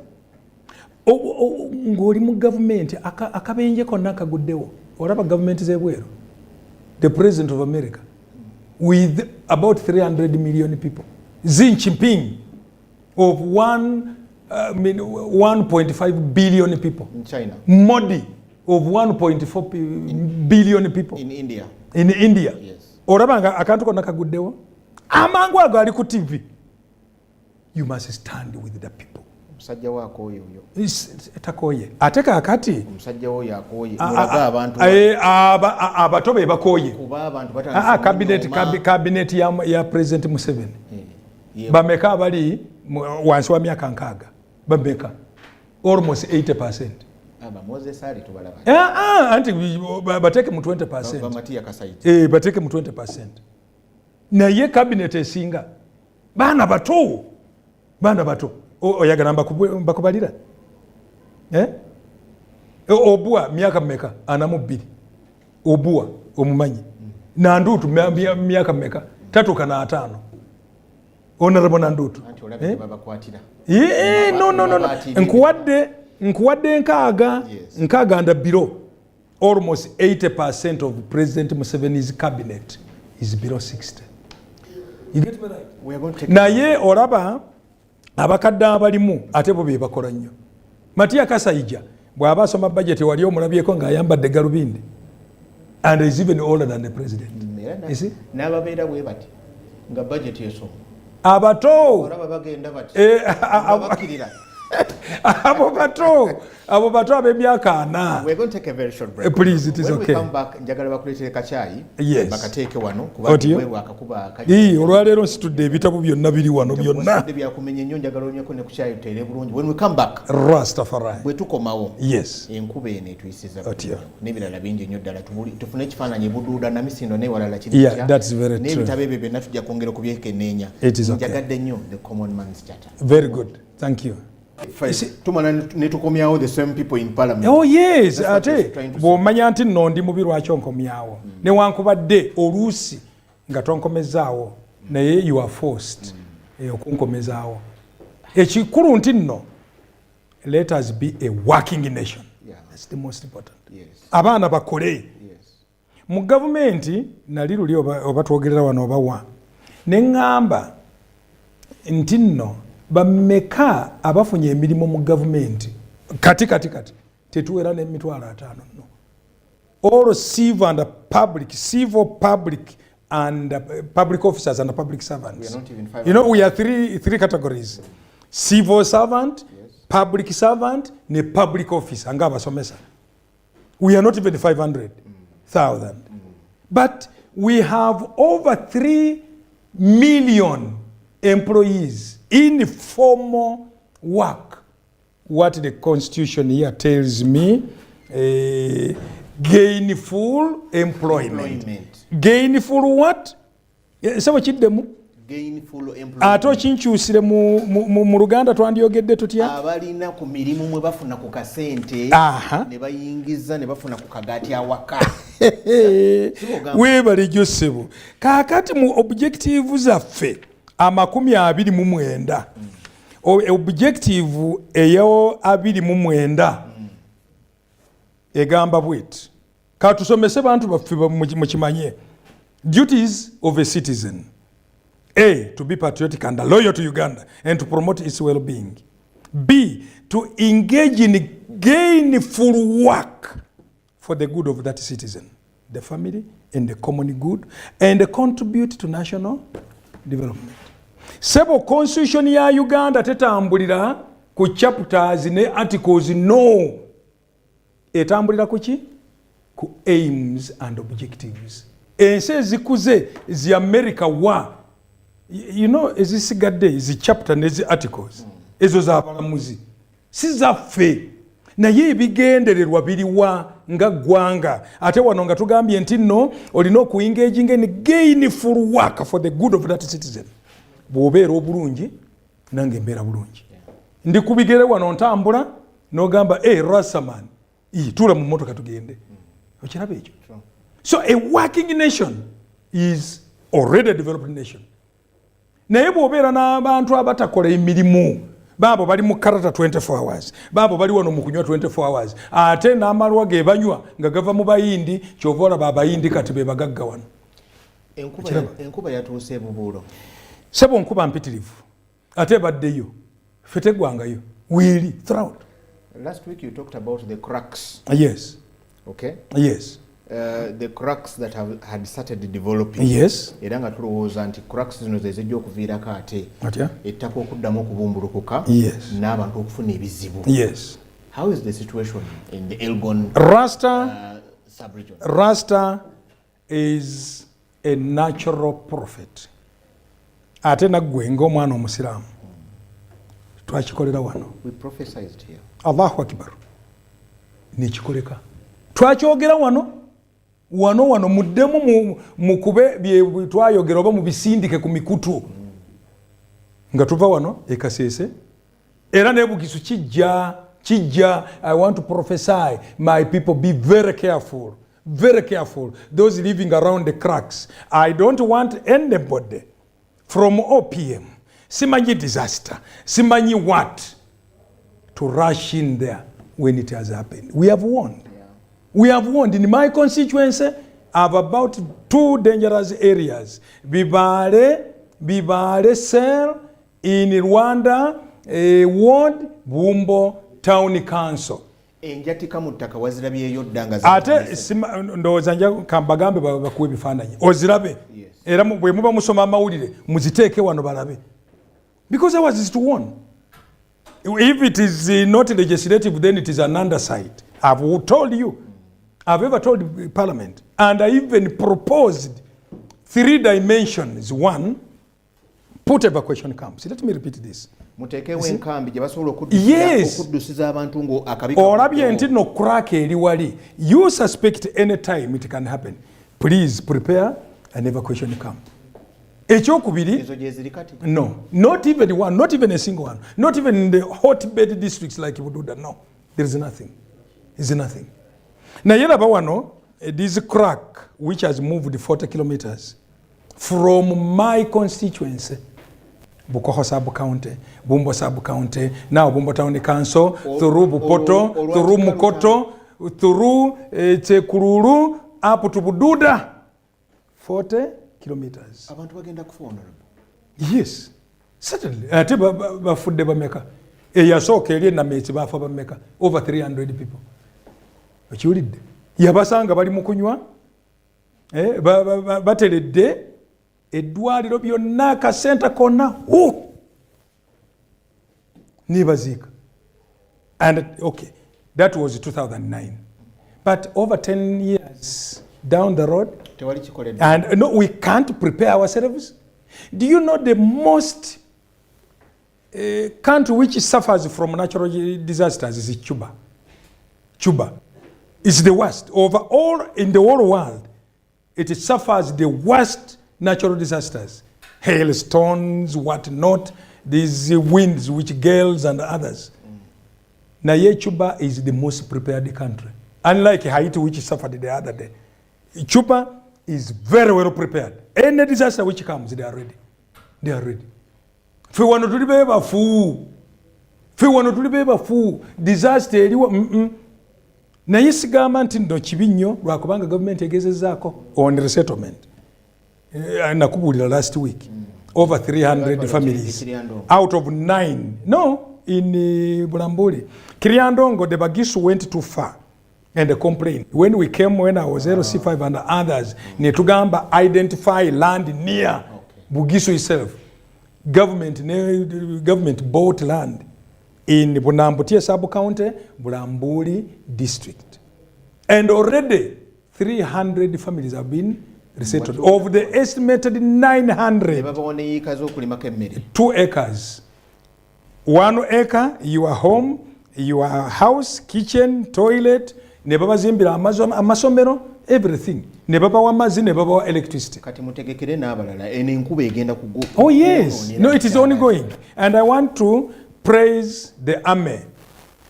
Ng'oli mu gavumenti akabenje konna akaguddewo. Olaba gavumenti z'ebweru. The President of America with about 300 million people. Xi Jinping of 1.5 billion people. In China. Modi of 1.4 billion people. In India. In India. Yes. Olaba akantu konna kaguddewo. Amangu ago ali ku TV. You must stand with the people. Musajja wako oyo. Takoye. Ate kakati. Musajja oyo akoye. Mulaga abantu. Abato be bakoye. Kuba abantu cabinet ya President Museveni. Bameka abali wansi wa myaka nkaaga. Bameka. Almost 80%. Moses ali tubalaba. Anti bateke mu 20%. Bamatia kasaiti. Bateke mu 20%. Na ye cabinet esinga. Bana bato. Oyagala mbakubalira. Obua myaka mmeka anamu 2. Obua omumanyi. Nandutu myaka mmeka 3 na 5. Honorable Nandutu. No. Nkuwadde nkaaga and below. Almost 80% of President Museveni's cabinet is below 60. You get me right? We are going to take naye olaba abakadde abalimu ate bo be bakola nnyo. Matia Kasaija bw'aba asoma budget wali omulabyeko ng'ayambadde galubindi. And is even older than the president. You see? N'ababeera bwe bati nga budget esoma. Abato olaba bagenda bati. Abakirira. Abo bato ab'emyaka 4. We're going to take a very short break. Please, it is okay. When we come back, njagala bakuleetere kachai. Yes. Bakateeke wano kubanga wewe akakuba kaji. Olwaleero nsitudde ebitabo byonna biri wano byonna. Byakumenya nnyo njagala onyeko ne kuchai utere bulungi. When we come back, Rastafari. Bwe tukomawo. Yes. Enkuba eno etuyisiza. N'ebirala bingi nnyo ddala tufune ekifaananyi buduuda na misindo n'ewalala kiri. Yeah, that's very true. N'ebitabo ebyo byonna tujja kwongera okubyekenneenya. Njagadde nnyo the common man's charter. Very good. Thank you. The same people in parliament. Oh yes, ate bw'omanya nti nno ndi mubi lwaki onkomyawo newankubadde oluusi nga tonkomezaawo naye you are forced okunkomezaawo. Ekikulu nti nno let us be a working nation. Yeah. That's the most important. Yes. Abaana bakole. Yes. Mu gavumenti nali luli oba twogerera wano obawa ne ŋŋamba nti nno bameka abafunye emirimu mu gavumenti kati tetuwera n'emitwalo 5 no. All civil public and public officers and public servants. We are not even 500. You know, we are three categories: civil servant, Yes. public servant, ne public officer. Nga abasomesa. We are not even 500,000. But we have over 3 million employees in formal work. What the constitution here tells me, gainful employment. Gainful what? Saba kiddemu? Gainful employment. Ate okinkyusire mu Luganda twandiyogedde tutya? Abalina ku mirimu mwe bafuna ku kasente ne bayingiza ne bafuna ku kagati awaka. Weebale Joseph. Kaakati mu objective zaffe 29 objective eyo 29 egamba bwet katusomese bantu baffe mukimanye. Duties of a citizen: A, to be patriotic and loyal to Uganda and to promote its well-being. B, to engage in gainful work for the good of that citizen, the family and the common good, and contribute to national development. Sebo constitution ya Uganda tetambulira ku chapters ne articles, no. Etambulira kuki? Ku aims and objectives. Ensi ezikuze zi America wa, you know, ezisigadde zi chapter ne zi articles ezo z'abalamuzi si zaffe, naye ebigendererwa biriwa nga ggwanga. Ate wano nga tugambye nti nno olina okuengaging in gainful work for the good of that citizen. Bw'obeera obulungi nange mbeera bulungi. Ndi ku bigere wano ntambula n'ogamba Rasaman, tuula mu mmotoka tugende. Okiraba ekyo? So a working nation is already a developed nation. Naye bw'obeera n'abantu abatakola emirimu, baabo bali mu karata 24 hours, baabo bali wano mu kunywa 24 hours, ate n'amalwa ge banywa nga gava mu bayindi, kyova olaba abayindi kati be bagagga wano. Enkuba yatuuse bubuulo. Sebo nkuba mpitirivu ate baddeyo ffe tegwangayo weeri throughout. Last week you talked about the cracks. Yes. Okay. Yes. The cracks that had started developing. Yes. Era nga tulowooza nti cracks zino ze zijja okuviirako ate ettaka okuddamu okubumbulukuka. Yes. N'abantu okufuna ebizibu. Yes. How is the situation in the Elgon sub-region? Rasta is a natural prophet. Ate naggwe ng'omwana omusiraamu twakikolera wano. We prophesied here. Allahu Akbar. Nekikoleka. Twakyogera wano muddemu mukube bye twayogera oba mubisindike ku mikutu. Nga tuva wano Kasese era ne Bugisu kijja. I want to prophesy, my people, be very careful. Very careful. Those living around the cracks. I don't want anybody from OPM, simanyi disaster, simanyi what, to rush in there when it has happened. We have warned. Yeah. We have warned. In my constituency, I have about 2 dangerous areas. Bibale cell in Rwanda, ward, Bumbo Town Council. Enjatika mu ttaka wazirabyeyo ddanga ate ndowooza nja kambagambe bakuwa ebifaananyi ozirabe. Era bwe muba musoma amawulire muziteeke wano balabe, because ours is to warn. If it is not legislative, then it is an underside. I've told you, I've ever told Parliament, and I even proposed 3 dimensions. 1, put evacuation camps. Let me repeat this. Muteekewo enkambi gye basobola okuddusiza abantu ngo akabi. Olabye nti no crack eri wali. You suspect any time it can happen. Please prepare an evacuation camp. Ekyokubiri, ezo gye ziri kati? No, not even one, not even a single one, not even in the hotbed districts like Bududa. No, there is nothing. There is nothing. Naye laba wano, this crack which has moved 40 kilometers from my constituency, Bukoho sub-county, Bumbo sub-county, now Bumbo Town Council, through Bupoto, through Mukoto, through Tekururu, up to Bududa. 40 kilometers. Abantu bagenda kufa honorable. Yes, certainly. Ate bafudde bameka. Eyasooka eri ennameeti baafa bameka. Over 300 people. Okiwulidde? Yabasanga bali mu kunywa. Bateredde eddwaliro byonna akasenta konna. Nibaziika. And okay, that was 2009. But over 10 years down the road, and no, we can't prepare ourselves. Do you know the most country which suffers from natural disasters is Cuba? Cuba is the worst. Overall in the whole world, it suffers the worst natural disasters. Hailstones, whatnot, these winds which gales and others. Now Cuba is the most prepared country. Unlike Haiti, which suffered the other day. Cuba is very well prepared. Any disaster which comes, they are ready. They are ready. If we want to do a fool, if we want to do a fool, disaster, na yesi government ndo chibinyo lwakubanga government egezezaako on resettlement. Nakubulira last week. Over 300 families out of 9. No, in Bulambuli. Kiriandongo, the Bagisu went too far. And they complained. When we came, when I was LC5 and others, Netugamba identify land near Bugisu itself. Government bought land in Bunambutia sub-county, Bulambuli district. And already 300 families have been resettled. Of the estimated 900, 2 acres. 1 acre, your home, your house, kitchen, toilet, ne baba zimbira amasomero, everything. Ne baba wa mazi, ne baba wa electricity. Kati mutegekere n'abalala enkuba egenda kugo. Oh yes, no, it is ongoing. And I want to praise the army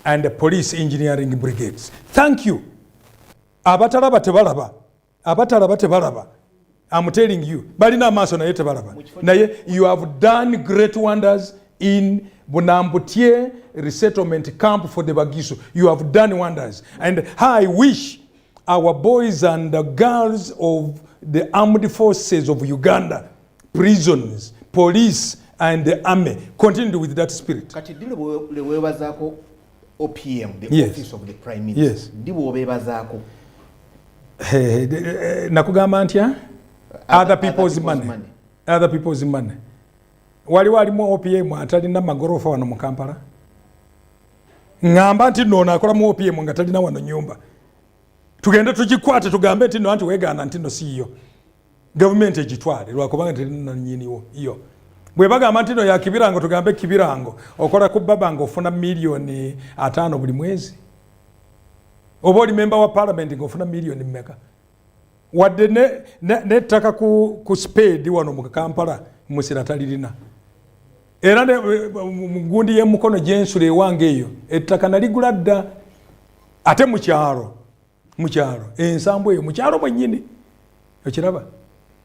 and the police engineering brigades. Thank you. Abatalaba tebalaba. Abatalaba tebalaba. I'm telling you. Balina amaso naye tebalaba. Naye you have done great wonders in Bunambutie resettlement camp for the Bagisu. You have done wonders. And I wish our boys and the girls of the armed forces of Uganda, prisons, police, and the army continue with that spirit. OPM, the yes. Office of the Prime Minister. Yes. Nakugamba ntya? Other people's money. Other people's money. Waliwo alimu OPM atalina magorofa wano mu Kampala. Ngamba nti nno akola mu OPM nga talina wano nyumba. Tugende tugikwate tugambe nti nno anti weegaana nti nno siiyo. Government egitwale lwakubanga talina nnyiniwo iyo. Bwe bagamba nti nno ya Kibirango tugambe Kibirango okola ku baba ng'ofuna milioni 5 buli mwezi. Oba oli member wa parliament ng'ofuna milioni mmeka. Wadde n'ettaka ku spade wano mu Kampala Musira talirina. Era gundi y'emukono gy'ensula ewange eyo ettaka naligula dda ate mu kyalo ensambu eyo mu kyalo mwennyini okiraba.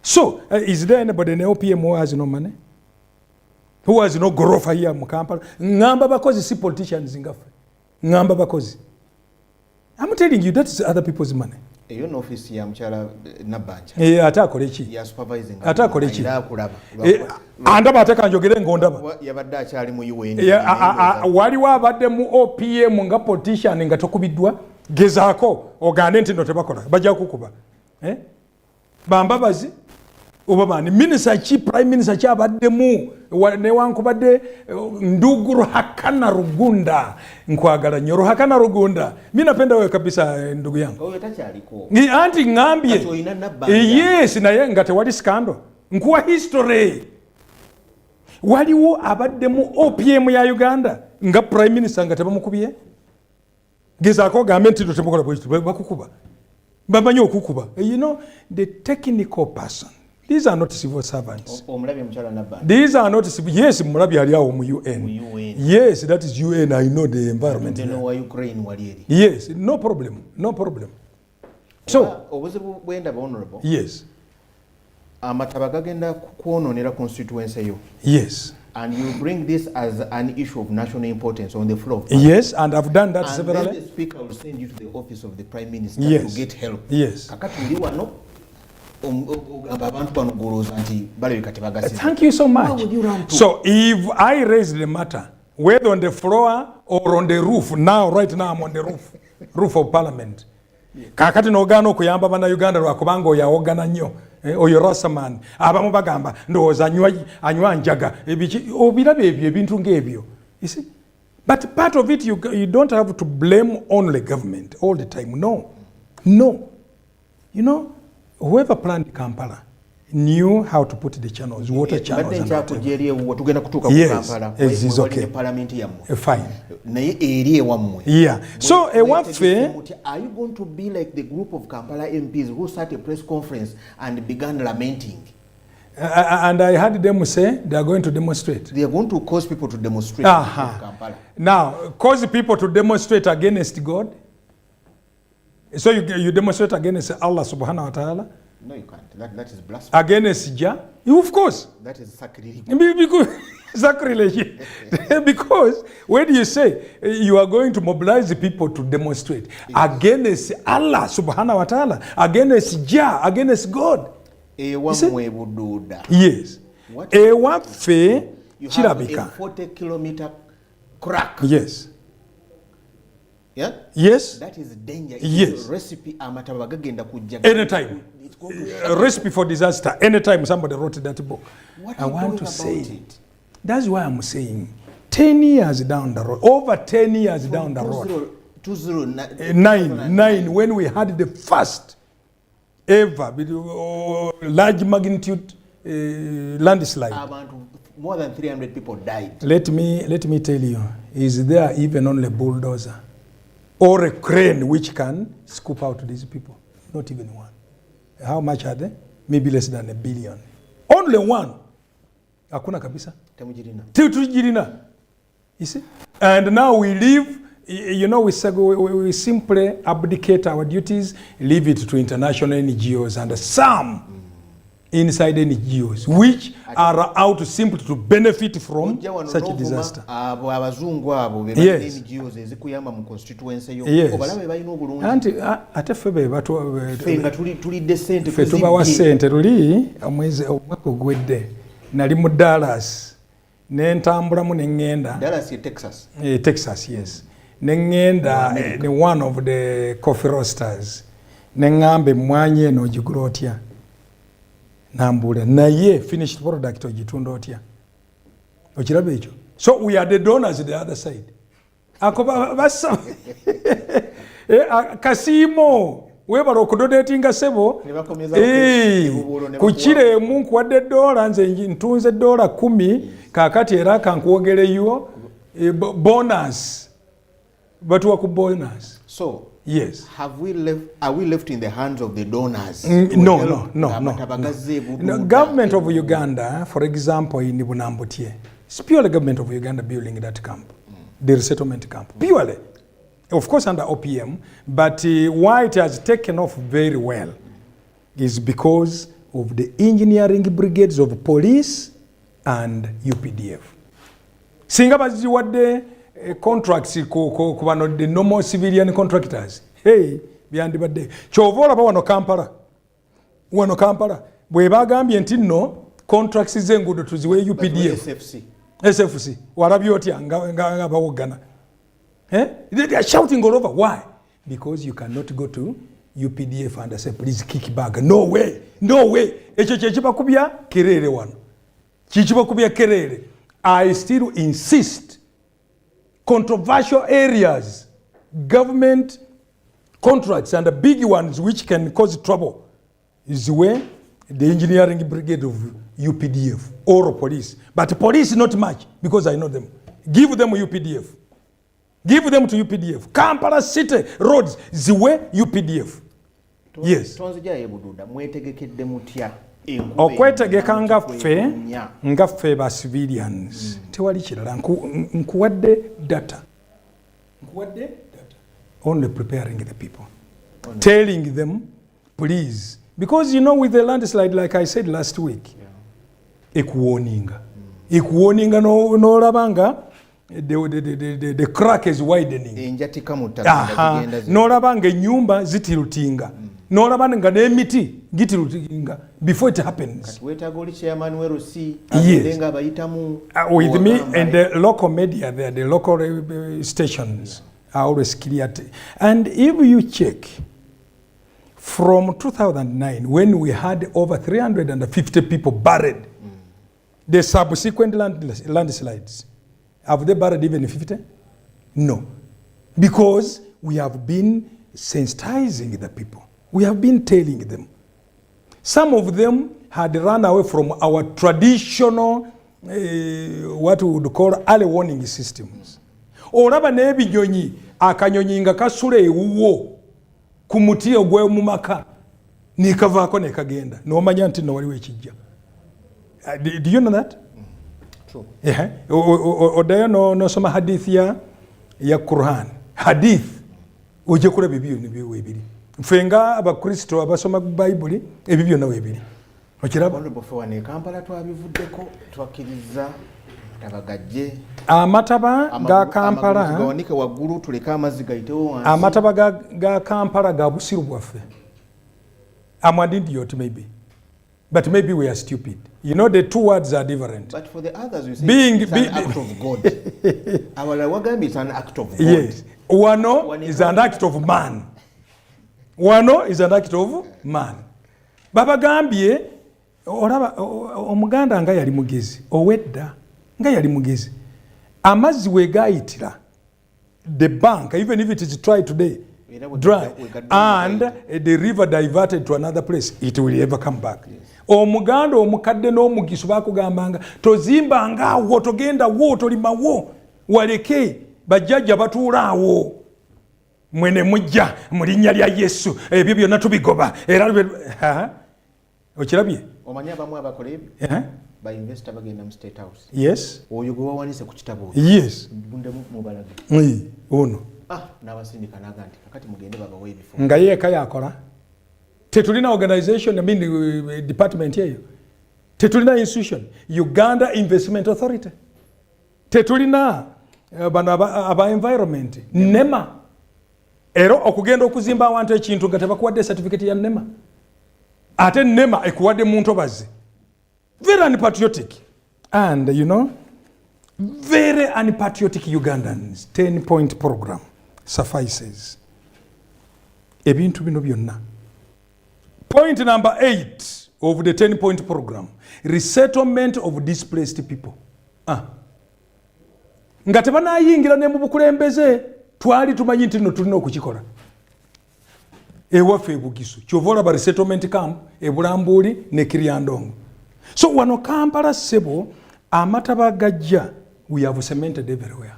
So is there anybody in OPM who has no money, who has no gorofa here mu Kampala? Ngamba bakozi si politicians ngaffe, ngamba bakozi. I'm telling you, that is other people's money. Eyo no office ya mchala Nabanja. Ate akole ki? Ya supervising. Ate akole ki? Akulaba. Andaba ate kanjogere ngondaba. Yabadde akyali mu UN. Waliwo abadde mu OPM nga politician nga tokubiddwa gezaako ogande nti no tebakola bajja kukuba. Bambabazi oba bani minister chi prime minister chi abaddemu newankubadde Nduguru Hakana Rugunda nkwagala nnyo Hakana Rugunda. Mimi napenda wewe kabisa ndugu yangu. Wewe tacyaliko. Anti ngambye. Yes, naye nga tewali scandal. Nkuwa history. Waliwo abaddemu OPM ya Uganda nga prime minister nga tebamukubye. Gezaako gambe nti temukola bwe bakukuba. Bamanyi okukuba. You know, the technical person. These are not civil servants. These are not civil. Yes, mulabi ali awo mu UN. Yes, that is UN. I know the environment. Yes, no problem. No problem. So, honorable. Yes. Amataba gagenda kwononera constituency yo. Yes. And you bring this as an issue of national importance on the floor of Yes, and I've done that and several then the speaker will send you to the office of the prime minister Yes. to get help. Yes. Kakati ndi wano abantu bano goloza nti balabika tebagasiza. Thank you so Where much. would you run to? So if I raise the matter, whether on the floor or on the roof, right now I'm on the roof of parliament. Kakati nogana okuyamba bana Uganda lwakubanga oyawogana nnyo oyo Rasaman abamu bagamba ndowooza anywa njaga obiraba ebyo ebintu ng'ebyo. You see? But part of it you don't have to blame only government all the time. No. You know, whoever planned Kampala knew how to put the channels, water channels. Yes, it's okay. Fine. Yeah. So, are you going to be like the group of Kampala MPs who sat a press conference and began lamenting? And I heard them say they are going to demonstrate. They are going to cause people to demonstrate in Kampala. Now, cause people to demonstrate against God. So you demonstrate against Allah subhanahu wa ta'ala? No, you can't. That is blasphemy. Against Jah? Of course. That is sacrilege. Because sacrilege. Because when you say you are going to mobilize the people to demonstrate against Allah subhanahu wa ta'ala, against Jah, against God. Yes. Ewaffe kirabika. You have a 40-kilometer crack. Yes. Yeah? Yes. That is danger. Yes. Recipe Anytime. Recipe for disaster. Anytime somebody wrote that book. What I want to say it. That's why I'm saying 10 years down the road, over 10 years down the road. 2009 when we had the first ever large magnitude landslide. More than 300 people died. Let me tell you, is there even only a bulldozer or a crane which can scoop out these people? Not even one. How much are they? Maybe less than $1 billion. Only one. Hakuna kabisa. Tujirina. You see? And now we live, you know, we simply abdicate our duties, leave it to international NGOs and some inside NGOs, which are out simply to benefit from such a disaster. Yes. Ate ffe tubawa ssente luli omwezi omwaka ogwedde nali mu Dallas nentambulamu neŋŋenda Texas, yes. Neŋŋenda ne one of the coffee roasters neŋŋamba emmwanyi eno ogigula otya nambula naye finished product ogitunda otya okiraba ekyo. So we are the donors the other side. Ako basa Kasimo webala okudonatinga sebo kukire emu nkuwadde $1 nze ntunze $10 kakati era kankuwogereyo bonus batuwa ku bonus. So yes, are we left in the hands of the donors? No. Government of Uganda, for example, in Bunambutie, it's purely government of Uganda building that camp, the resettlement camp, purely. Of course under OPM, but why it has taken off very well is because of the engineering brigades of police and UPDF. Singa baziwadde contracts ku bano the normal civilian contractors. Hey, byandibadde. Kyova olaba wano Kampala. Bwe bagambye nti nno contracts z'enguudo tuziwe UPDF. SFC. Walabye otya nga bawogana. They are shouting all over. Why? Because you cannot go to UPDF and say, please kick back. No way. Ekyo kyekibakubya kerere wano. Kikibakubya kerere. I still insist. Controversial areas, government contracts and the big ones which can cause trouble is where the engineering brigade of UPDF or police. But police not much because I know them. Give them UPDF. Give them to UPDF. Kampala city roads ziwe UPDF. Yes. Okwetegeka ngaffe ba civilians tewali kirala nkuwadde data only preparing the people telling them please, because you know with the landslide like I said last week ekuwoninga ekuwoninga n'olabanga the crack is widening. Enjatika mu ttaka n'olabanga ennyumba zitirutinga. N'olabanga n'emiti gitirutinga before it happens. Weetaaga oli chairman w'erusi yes. abayitamu with me and the local media there, the local stations are always clear. And if you check from 2009 when we had over 350 people buried, the subsequent landslides, have they buried even 50? No. Because we have been sensitizing the people. We have been telling them. Some of them had run away from our traditional, what we would call early warning systems. Olaba n'ebinyonyi akanyonyi nga kasula ewuwo ku muti ogw'omumaka nikavaako ne kagenda n'omanya nti no waliwo ekijja. Do you know that? True. Yeah. Odayo n'osoma hadith ya Quran. Hadith ojja kulaba ebyo weebiri. Ffe nga abakristo abasoma Bayibuli ebyo byonna weebiri. Okiraba? Honorable Fewani, Kampala twabivuddeko twakkiriza tabagajje. Amataba ga Kampala gawanike waggulu tuleke amazzi gayitewo wansi. Amataba ga Kampala ga busiru bwaffe. I'm an idiot maybe. But maybe we are stupid. You know, the two words are different. But for the others, you say it's an act of God. Awalawagambi is an act of God. Yes. Wano is an act of man. Wano is an act of man. Baba Gambie, olaba omuganda nga yali mugezi, owedda nga yali mugezi. Amazzi wegayitira, the bank, even if it is dry today, dry, and the river diverted to another place, it will ever come back. Yes. Omuganda omukadde n'omugisu bakugambanga tozimbanga awo togenda wo tolimawo waleke bajjajja batuula awo mwene mujja mu linnya lya Yesu ebyo byonna tubigoba era okirabye omanya abamu abakola ebyo ba investor bagenda mu State House. Yes. Oyo gwe wawanise ku kitabo. Yes. Bunde mu balage. Ono n'abasindika naga nti kakati mugende babawe ebifo nga yeeka yakola. Tetulina organization, I mean department yeyo. Tetulina institution. Uganda Investment Authority. Tetulina bano aba environment. NEMA. Ero okugenda okuzimba awantu ekintu nga tebakuwadde certificate ya NEMA. Ate NEMA ekuwadde muntu obaze. Very unpatriotic. And you know, very unpatriotic Ugandans. 10-point program suffices. Ebintu bino byonna. Point number 8 of the 10-point program, resettlement of displaced people. Nga tebanayingira ne mu bukulembeze twali tumanyi nti no tulina okukikola. Ewaffe Bugisu, kyova olaba resettlement camp Bulambuli ne Kiryandongo. So wano Kampala sebo amataba gajja, we have cemented everywhere.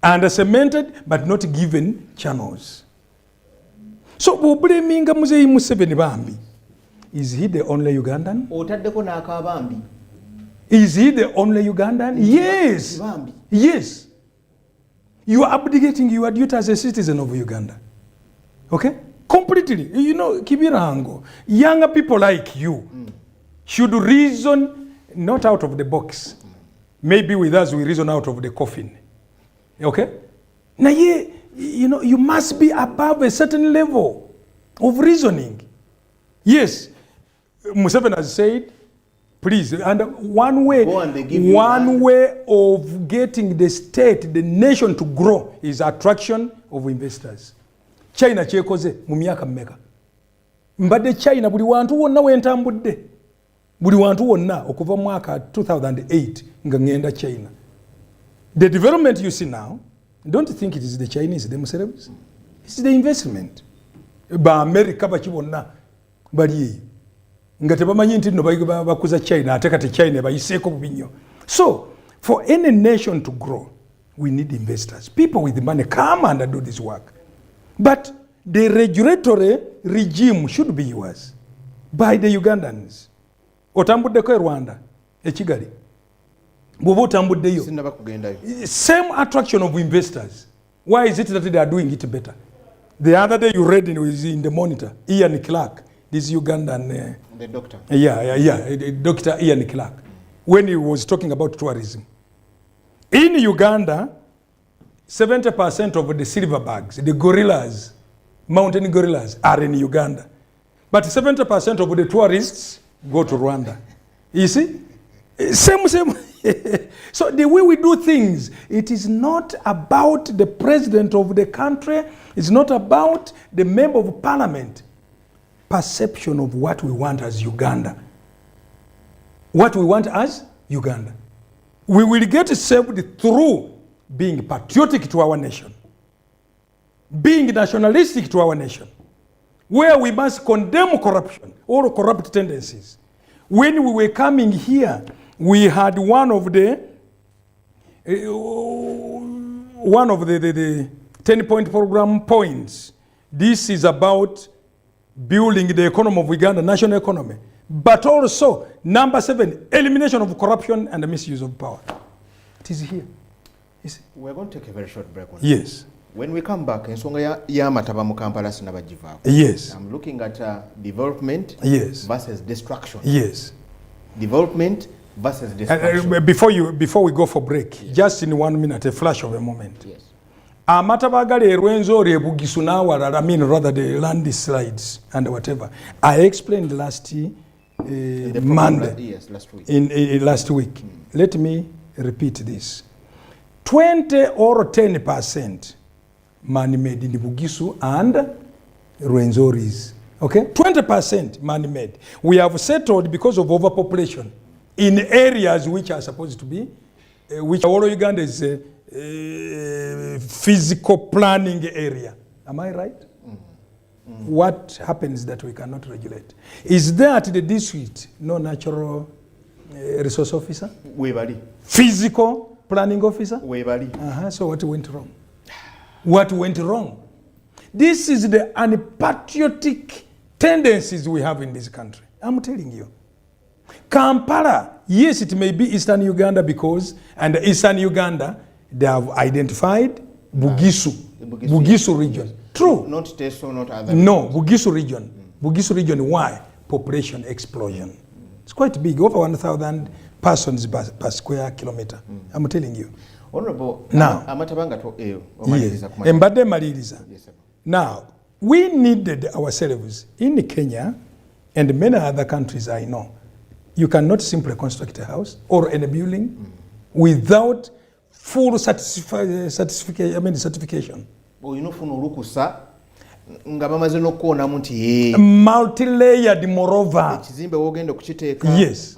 And cemented but not given channels. So bwobuleminga Muzeeyi Museveni bambi. Is he the only Ugandan? Otaddeko n'akabambi. Is he the only Ugandan? Yes. Yes. You are abdicating your duty as a citizen of Uganda. Okay? Completely. You know, Kibirango, younger people like you should reason not out of the box. Maybe with us we reason out of the coffin. Okay? Now you know, you must be above a certain level of reasoning. Yes, Museveni has said, please, and one way of getting the state, the nation to grow is attraction of investors. China kyekoze mu myaka mmeka. Mbadde China buli wantu wonna wentambudde. Buli wantu wonna okuva mu mwaka 2008 nga ngenda China. The development you see now, don't think it is the Chinese themselves. It's the investment. Ba America bakibonna bali nga tebamanyi nti no bakuza China ate kati China bayiseeko bubinyo. So for any nation to grow, we need investors. People with money come and do this work. But the regulatory regime should be yours by the Ugandans. Otambuddeko e Rwanda, e Kigali. Bw'oba otambuddeyo. Sinaba kugendayo. Same attraction of investors. Why is it that they are doing it better? The other day you read in the Monitor, Ian Clark, this Ugandan... the doctor. Yeah, Dr. Ian Clark. when he was talking about tourism. In Uganda, 70% of the silverbags, the gorillas, mountain gorillas, are in Uganda. But 70% of the tourists go to Rwanda. You see? Same. So the way we do things, it is not about the president of the country. It's not about the member of parliament. Perception of what we want as Uganda. What we want as Uganda. We will get saved through being patriotic to our nation, being nationalistic to our nation, where we must condemn corruption or corrupt tendencies. When we were coming here, we had one of the 10-point program points. This is about building the economy of Uganda, national economy. But also, number 7, elimination of corruption and the misuse of power. It is here. We're going to take a very short break. Yes. When we come back, yes. I'm looking at development yes. versus destruction. Yes. Development versus destruction. Before we go for break, yes. Just in 1 minute, a flash of a moment. Yes. Amataba Rwenzori Bugisu Nawara, I mean rather the landslides and whatever. I explained last Monday. Yes, last week. In last week. Let me repeat this. 20 or 10% man-made in Bugisu and Rwenzoris. Okay? 20% man-made. We have settled because of overpopulation in areas which are supposed to be, which all Uganda is a physical planning area. Am I right? What happens that we cannot regulate? Is there at the district no natural resource officer? Physical planning officer? So what went wrong? What went wrong? This is the unpatriotic tendencies we have in this country. I'm telling you. Kampala, yes, it may be Eastern Uganda because, and Eastern Uganda, they have identified Bugisu region. True. Not Teso, not other. No, Bugisu region. Bugisu region, why? Population explosion. It's quite big, over 1,000 persons per square kilometer. I'm telling you. Honorable, now, yes. Now, we needed ourselves in Kenya and many other countries I know. You cannot simply construct a house or a building without full certification. Multi-layered, moreover. Yes.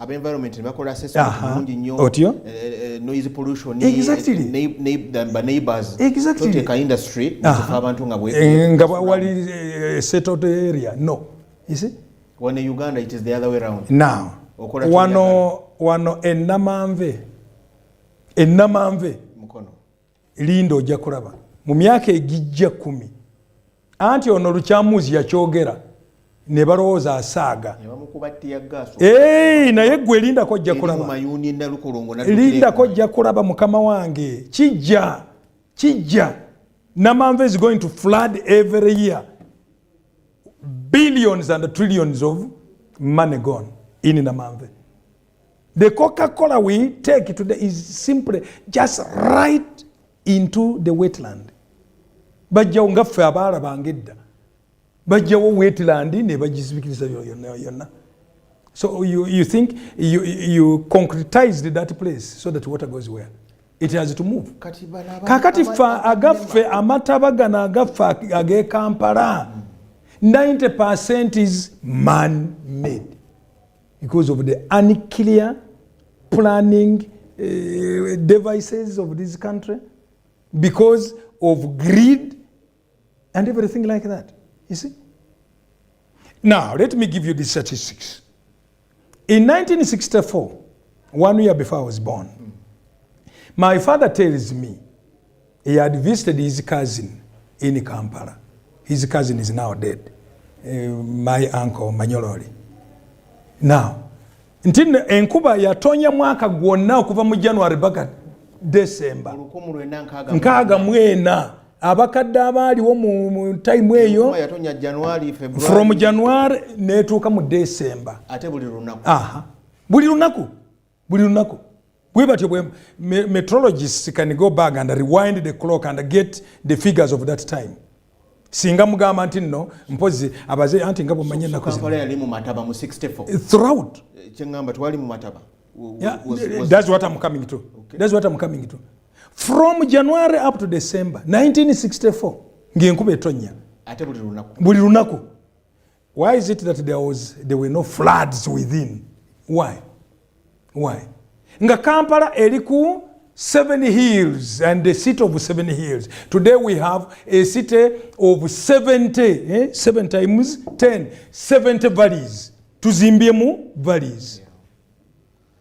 Noise pollution. Exactly. Neighbors. Exactly. Take industry. Settled area. No. You see? When in Uganda, it is the other way around. Now, wano ennamanve lindo ojja kulaba mu myaka egijja 10 anti ono lukyamuzi yakyogera ne balowooza asaaga naye gwe lindako ojja kulaba lindako ojja kulaba mukama wange kijja Namanve is going to flood every year. Billions and trillions of money gone in Namanve. The Coca-Cola we take today is simply just right into the wetland. Bajja ngaffe abaala bangedda. Bajjawo wetland ne bagisibikiriza yonna. So you think you concretized that place so that water goes where? It has to move. Kakati fa agaffe amataba gana agaffe age Kampala. 90% is man-made because of the unclear planning devices of this country, because of greed and everything like that. You see? Now, let me give you the statistics. In 1964, 1 year before I was born, my father tells me he had visited his cousin in Kampala. His cousin is now dead. My uncle Manyololi. Now, ntine enkuba yatonya mwaka gwonna okuva mu January mpaka December. Nkaaga mwena abakadde abaaliwo mu time eyo from January netuuka mu December. Ate buli lunaku. Aha. Buli buli lunaku bwe batyo bwe meteorologists can go back and rewind the clock and get the figures of that time. Singa mugamba nti nno mpozi abaze anti nga bumanye ennaku Kampala yali mu mataba mu 64 throughout. Kyengamba twali mu mataba. That's what I'm coming to. Okay. That's what I'm coming to. From January up to December 1964 ng'enkuba etonnya ate buli lunaku. Why is it that there were no floods within? Why? Nga Kampala eriku 7 hills and the city of 7 hills. Today we have a city of 70, 7 times 10, 70 valleys. Tuzimbiemu valleys.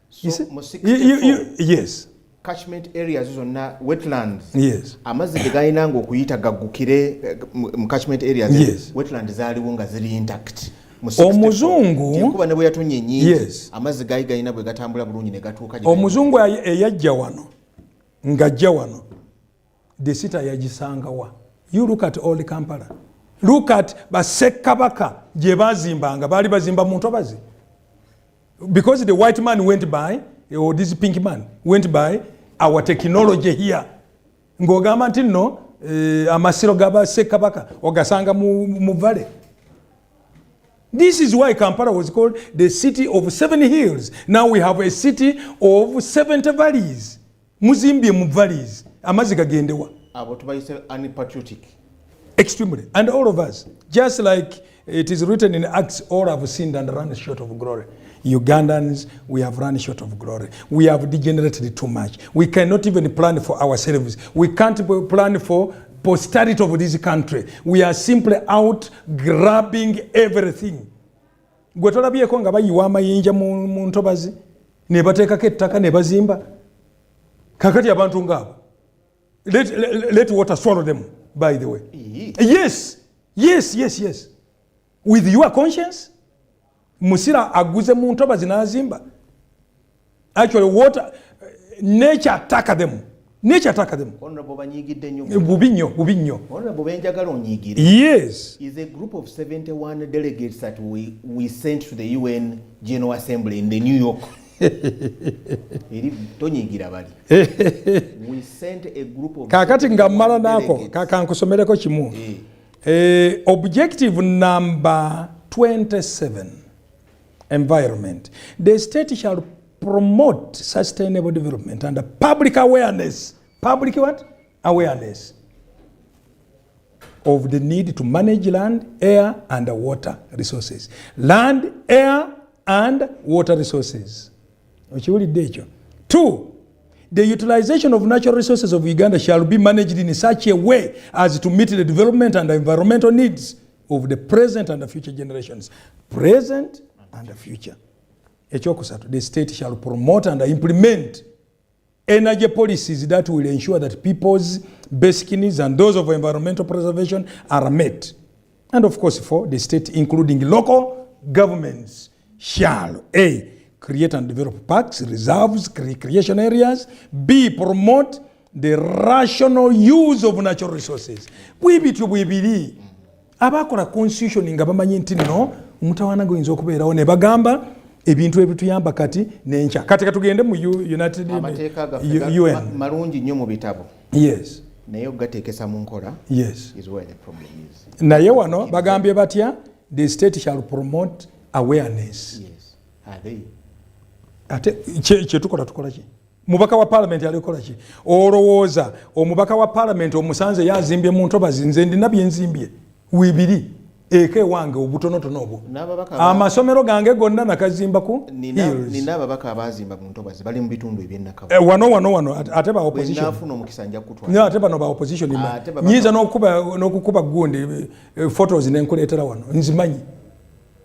So, mu 64, yes. catchment areas zonna wetlands. Yes. Amazzi tegalina okuyita gaggukire mu catchment areas. Yes. Wetlands zaaliwo nga ziri intact. Omuzungu enkuba ne bwe yatonnya ennyingi. Yes. Amazzi gaali galina bwe gatambula bulungi ne gatuuka. Omuzungu eyajja wano ng'ajja wano the city yagisangawa. You look at old Kampala. Look at Basekabaka gye bazimbanga baali bazimba mu ntobazi. Because the white man went by, or this pink man went by our technology here. Ng'ogamba nti nno amasiro g'Abasekabaka ogasanga mu valley. This is why Kampala was called the city of 7 hills. Now we have a city of 70 valleys. Muzimbye mu valleys. Amazzi gagendewa. Abo tubayise unpatriotic. Extremely. And all of us, just like it is written in Acts, all have sinned and run short of glory. Ugandans, we have run short of glory. We have degenerated too much. We cannot even plan for ourselves. We can't plan for posterity of this country. We are simply out grabbing everything. Gwe tolabyeko nga bayiwa amayinja mu ntobazi ne bateekako ettaka ne bazimba. Kakati abantu ng'abo. Let water swallow them, by the way. Yes. With your conscience, Musira aguze mu ntobazi n'azimba. Actually, water, nature attack them. Honorable banyigidde nnyo. Bubi nnyo. Honorable benjagala onyiigire. Yes. Is a group of 71 delegates that we sent to the UN General Assembly in the New York. Tonyiigira bali. We sent a group of kakati nga mmala nako kakankusomereko kimu. Objective number 27, environment. The state shall promote sustainable development and public awareness. Public what? Awareness of the need to manage land, air, and water resources. Land, air, and water resources. Two, the utilization of natural resources of Uganda shall be managed in such a way as to meet the development and the environmental needs of the present and the future generations. Present and the future. The state shall promote and implement energy policies that will ensure that people's basic needs and those of environmental preservation are met. And of course, for the state, including local governments, shall A, create and develop parks, reserves, recreation areas. B, promote the rational use of natural resources. Bwibityo bwibiri. Abakola constitution nga bamanyi nti nno mutawana goyinza okubeerawo ne bagamba ebintu ebituyamba kati n'enkya. Kati katugende mu United UN. Marungi nnyo mu bitabo. Yes. Naye ogateekesa mu nkola. Yes. Is where the problem is. Naye wano bagambye batya? The state shall promote awareness. Yes. Are they? Ate kyetukola tukola ki? Mubaka wa parliament alikola ki? Olowooza omubaka wa parliament omusanze yazimbye mu ntobazi nze ndina byenzimbye wibiri eke wange obutonotono obwo. Amasomero gange gonna nakazimba ku hills. Nina ababaka abazimba mu ntobazi bali mu bitundu ebyennaka. Wano ate ba opposition. Nafuna omukisa nja kutwala. Ate bano ba opposition. Nyiza n'okukuba gundi photos n'enkuleetera wano.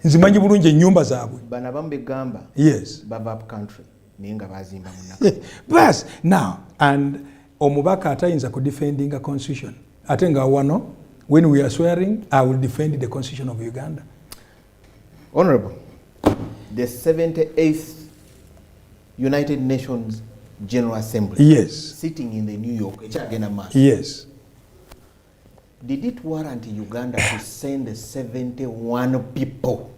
Nzimanyi bulungi ennyumba zaabwe. Bana bambe gamba. Yes. Baba up country. Ninga bazimba munaka. Bas, now, and omubaka atayinza ku defending a constitution. Ate nga wano, when we are swearing, I will defend the constitution of Uganda. Honorable, the 78th United Nations General Assembly. Yes. Sitting in the New York. Yes. Did it warrant Uganda to send 71 people?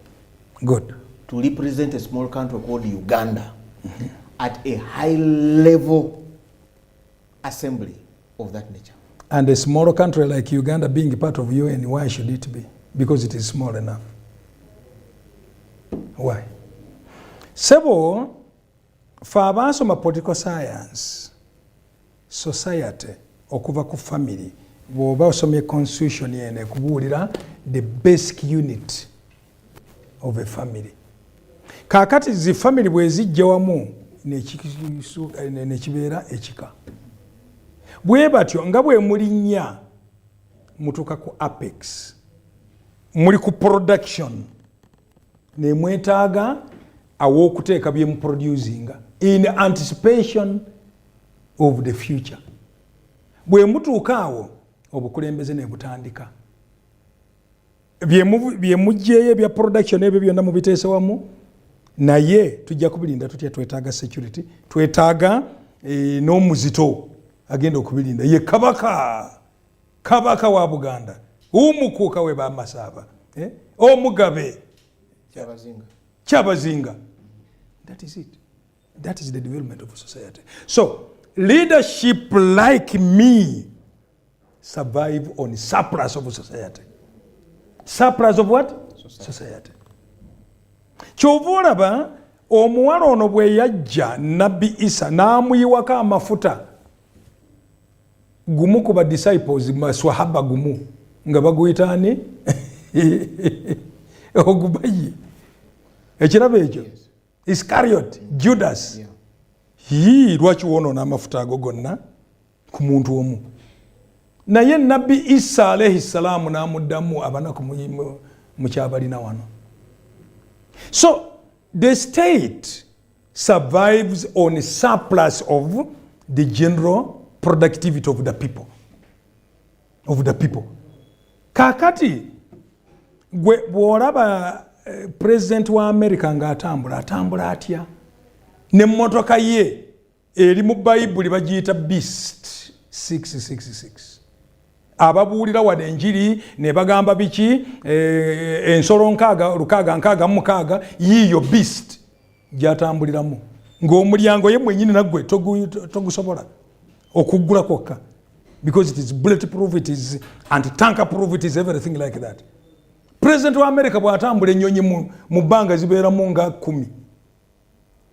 Good. To represent a small country called Uganda at a high level assembly of that nature. And a small country like Uganda being part of UN, why should it be? Because it is small enough. Why? Sebo, for abasoma political science, society, okuva ku family, bw'oba osomye constitution yene kubuulira the basic unit of a family. Kaakati zi family bwe zijja wamu nekibeera ekika. Bwe batyo nga bwe mulinnya mutuuka ku apex, muli ku production, ne mwetaaga aw'okuteeka bye mu producing in anticipation of the future. Bwe mutuuka awo obukulembeze ne butandika. Bye mugyeyo ebya production ebyo byonna mubiteese wamu, naye tujja kubirinda tutya. Twetaaga security, twetaaga n'omuzito agenda okubirinda. Ye kabaka wa Buganda, umukuuka we Bamasaaba, Omugabe, Kyabazinga. That is it. That is the development of society. So leadership like me survive on surplus of society. Surplus of what? Society. Kyova olaba omuwala ono bwe yajja Nabbi Isa n'amuyiwako amafuta gumu ku ba disciples maswahaba gumu nga baguyitaani ogubayi ekirabo ekyo Iscariot, Judas. Lwaki wonoona amafuta ago gonna ku muntu omu? Naye Nabbi Isa alayhi salaamu n'amuddamu abanaku mukyabalina wano. So the state survives on a surplus of the general productivity of the people. Kakati bw'olaba president wa America ng'atambula atya n'emmotoka ye eri mu Bayibuli bagiyita Beast 666. Ababuulira wadde enjiri ne bagamba biki ensolo nkaaga yiyo Beast gyatambuliramu ng'omulyango ye mwennyini naggwe togusobola okuggula kwokka, because it is bulletproof, it is anti-tanker proof, it is everything like that. President wa America bw'atambula ennyonyi mu bbanga zibeeramu nga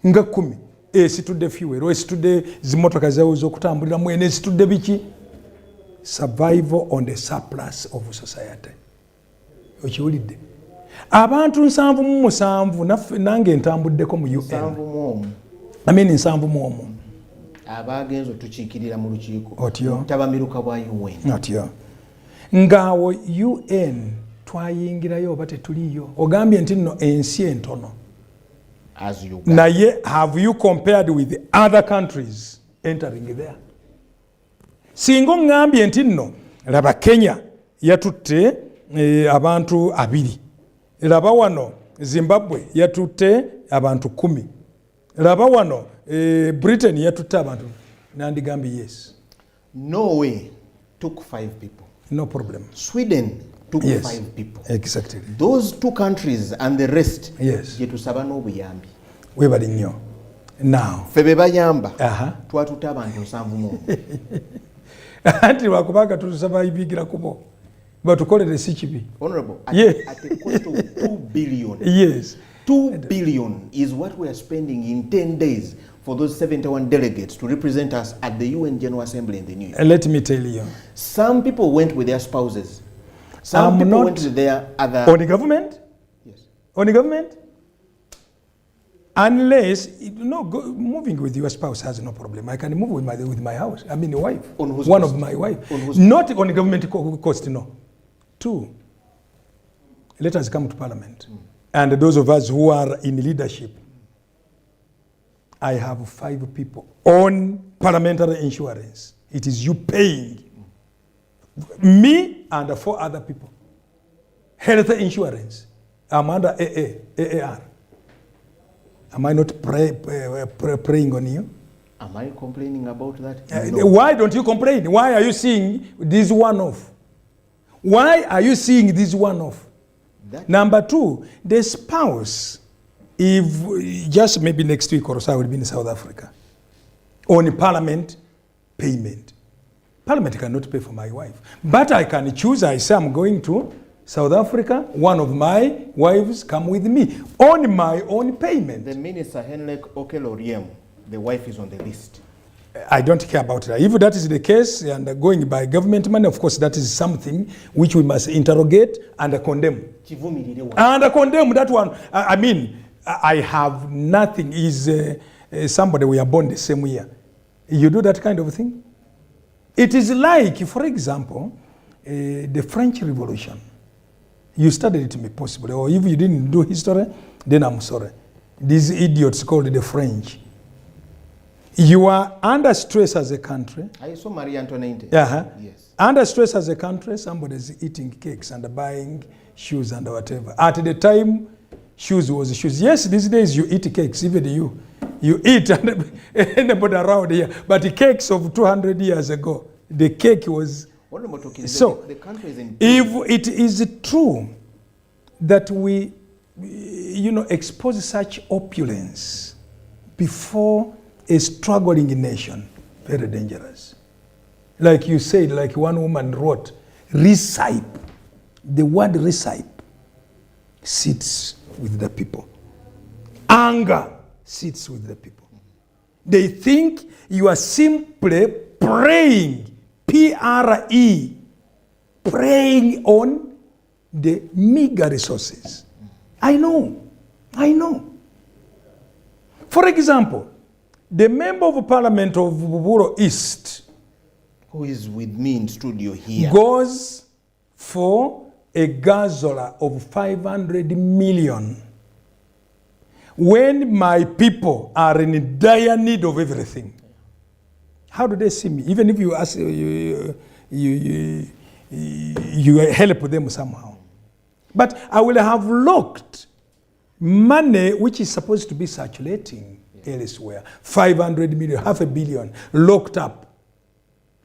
10 esitudde fuel, esitudde zimotoka zawe z'okutambuliramu, esitudde biki. Survival on the surplus of society. Okiwulidde? Abantu 7 nange ntambuddeko mu UN. Nsanvu abagenzo tukiikirira mu lukiiko tabamiruka bwa UN. Otyo. Ngaawo UN twayingirayo oba tetuliyo. Ogambye nti nno ensi entono. As Uganda. Naye have you compared with the other countries entering there? Singo ngambye nti nno laba Kenya yatutte abantu 2. Laba wano Zimbabwe yatutte abantu 10. Laba wano Britain yatutte abantu. Nandigambye yes. Norway took 5 people. No problem. Sweden took 5 people. Exactly. Those 2 countries and the rest. Yes. Yetusaba n'obuyambi. Webali nnyo. Now. Febe bayamba. Twatutte abantu 7. Anti wakubanga tutusaba ibigira kubo batukolere si kibi. Honorable, at the cost of 2 billion. Yes. 2 billion is what we are spending in 10 days for those 71 delegates to represent us at the UN General Assembly in the New Year. Let me tell you. Some people went with their spouses. Some people went with their other... On the government? Yes. On the government? Unless, moving with your spouse has no problem. I can move with my house. I mean, the wife. On whose One cost? of my wife. On whose Not on the government cost, no. 2, let us come to Parliament. And those of us who are in leadership, I have 5 people on parliamentary insurance. It is you paying. Me and 4 other people. Health insurance. I'm under AAR. Am I not praying on you? Am I complaining about that? No. Why don't you complain? Why are you seeing this one-off? Why are you seeing this one-off? Number 2, the spouse if just maybe next week or so I will be in South Africa on parliament payment. Parliament cannot pay for my wife, but I can choose. I say I'm going to South Africa. One of my wives come with me on my own payment. The Minister Henrik Okello Oryem, the wife is on the list. I don't care about that. If that is the case and going by government money, of course, that is something which we must interrogate and condemn. And condemn that one. I mean, I have nothing. Is somebody we are born the same year. You do that kind of thing? It is like, for example, the French Revolution. You studied it, maybe possibly, or if you didn't do history, then I'm sorry. These idiots called the French. You are under stress as a country. I saw Marie Antoinette. Uh-huh. Yes. Under stress as a country, somebody is eating cakes and buying shoes and whatever. At the time, shoes was shoes. Yes, these days you eat cakes, even you. You eat and anybody around here. But the cakes of 200 years ago, the cake was... So, the country is in... if it is true that we, expose such opulence before a struggling nation, very dangerous. Like you said, like one woman wrote, recipe. The word recipe sits with the people. Anger sits with the people. They think you are simply praying, P-R-E, preying on the meager resources. I know. For example, the member of parliament of Buburo East, who is with me in studio here, goes for a gasola of 500 million. When my people are in dire need of everything, how do they see me? Even if you ask, you help them somehow. But I will have locked money which is supposed to be circulating elsewhere. 500 million, half a billion, locked up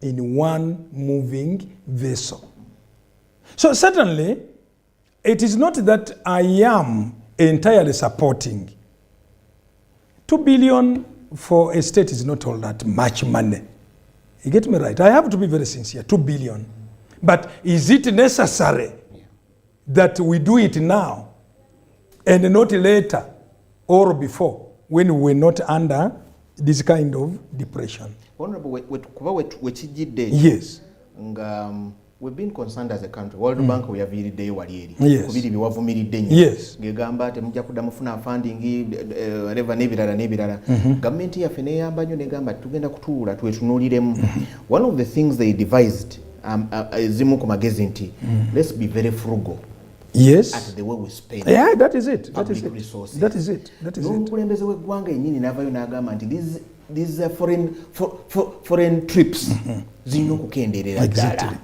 in one moving vessel. So certainly, it is not that I am entirely supporting. 2 billion for a state is not all that much money. You get me right? I have to be very sincere, 2 billion. But is it necessary that we do it now and not later or before when we were not under this kind of depression? Honorable, yes. We've been concerned as a country. World Bank we have really day walieri. Yes. Yes. Ngegamba temujja kudamufuna funding whatever nebirala. Government yaffe neyamba nnyo negamba tugenda kutuula twetunuliremu. One of the things they devised zimu ku magezi nti let's be very frugal. Yes. At the way we spend. Yeah, that is it. That is it. Resources. That is it. N'omukulembeze w'eggwanga ennyini n'avayo n'agamba nti these foreign trips zirina okukendeerera ddala.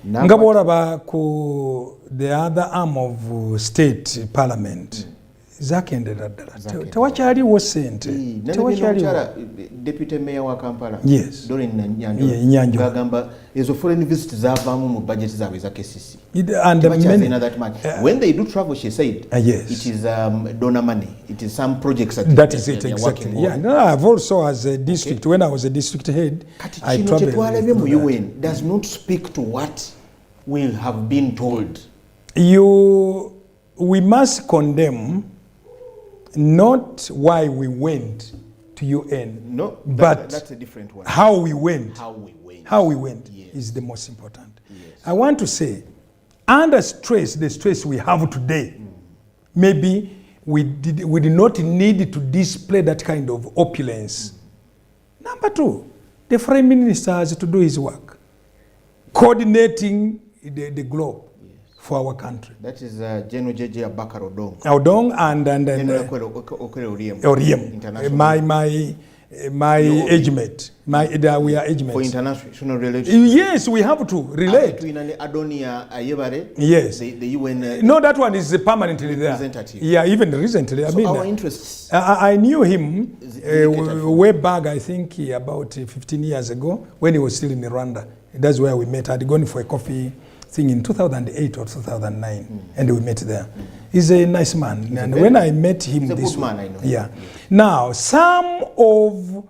Nga bw'olaba ku the other arm of state parliament zakendeera ddala tewakyaliwo ssente. Deputy Mayor wa Kampala, yes, Doreen Nyanjo agamba ezo foreign visits zavaamu mu budget zaabwe za KCC. And that money. When they do travel, she said, yes, it is donor money. It is some projects that is it exactly. Yeah, no, I've also as a district, when I was a district head, I traveled. UN does not speak to what we have been told. We must condemn not why we went to UN. No, but that's a different one. How we went. How we went. Yes. Is the most important. Yes. I want to say, under stress, the stress we have today, maybe we did not need to display that kind of opulence. Number two, the Prime Minister has to do his work, coordinating the globe. For our country. That is General J.J. Abakar Odong. Odong and Oryem. My age mate. We are age mates. For international relations. Yes, we have to relate. Adonia Ayebare. Yes. The UN. No, that one is permanently there. Representative. Yeah, even recently. So our interests. I knew him way back, I think about 15 years ago, when he was still in Rwanda. That's where we met. I'd gone for a coffee thing in 2008 or 2009, and we met there. He's a nice man. And when I met him, he's a this good man, I know. Yeah. Now, some of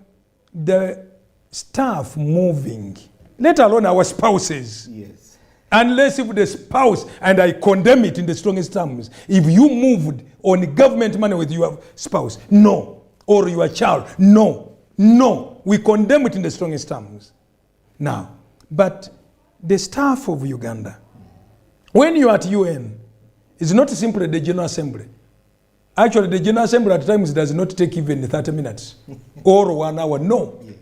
the staff moving, let alone our spouses. Yes. Unless if the spouse, and I condemn it in the strongest terms, if you moved on government money with your spouse, no. Or your child, no. No. We condemn it in the strongest terms. Now, but the staff of Uganda, when you are at UN, it's not simply the General Assembly. Actually, the General Assembly at times does not take even 30 minutes or 1 hour. No. Yes.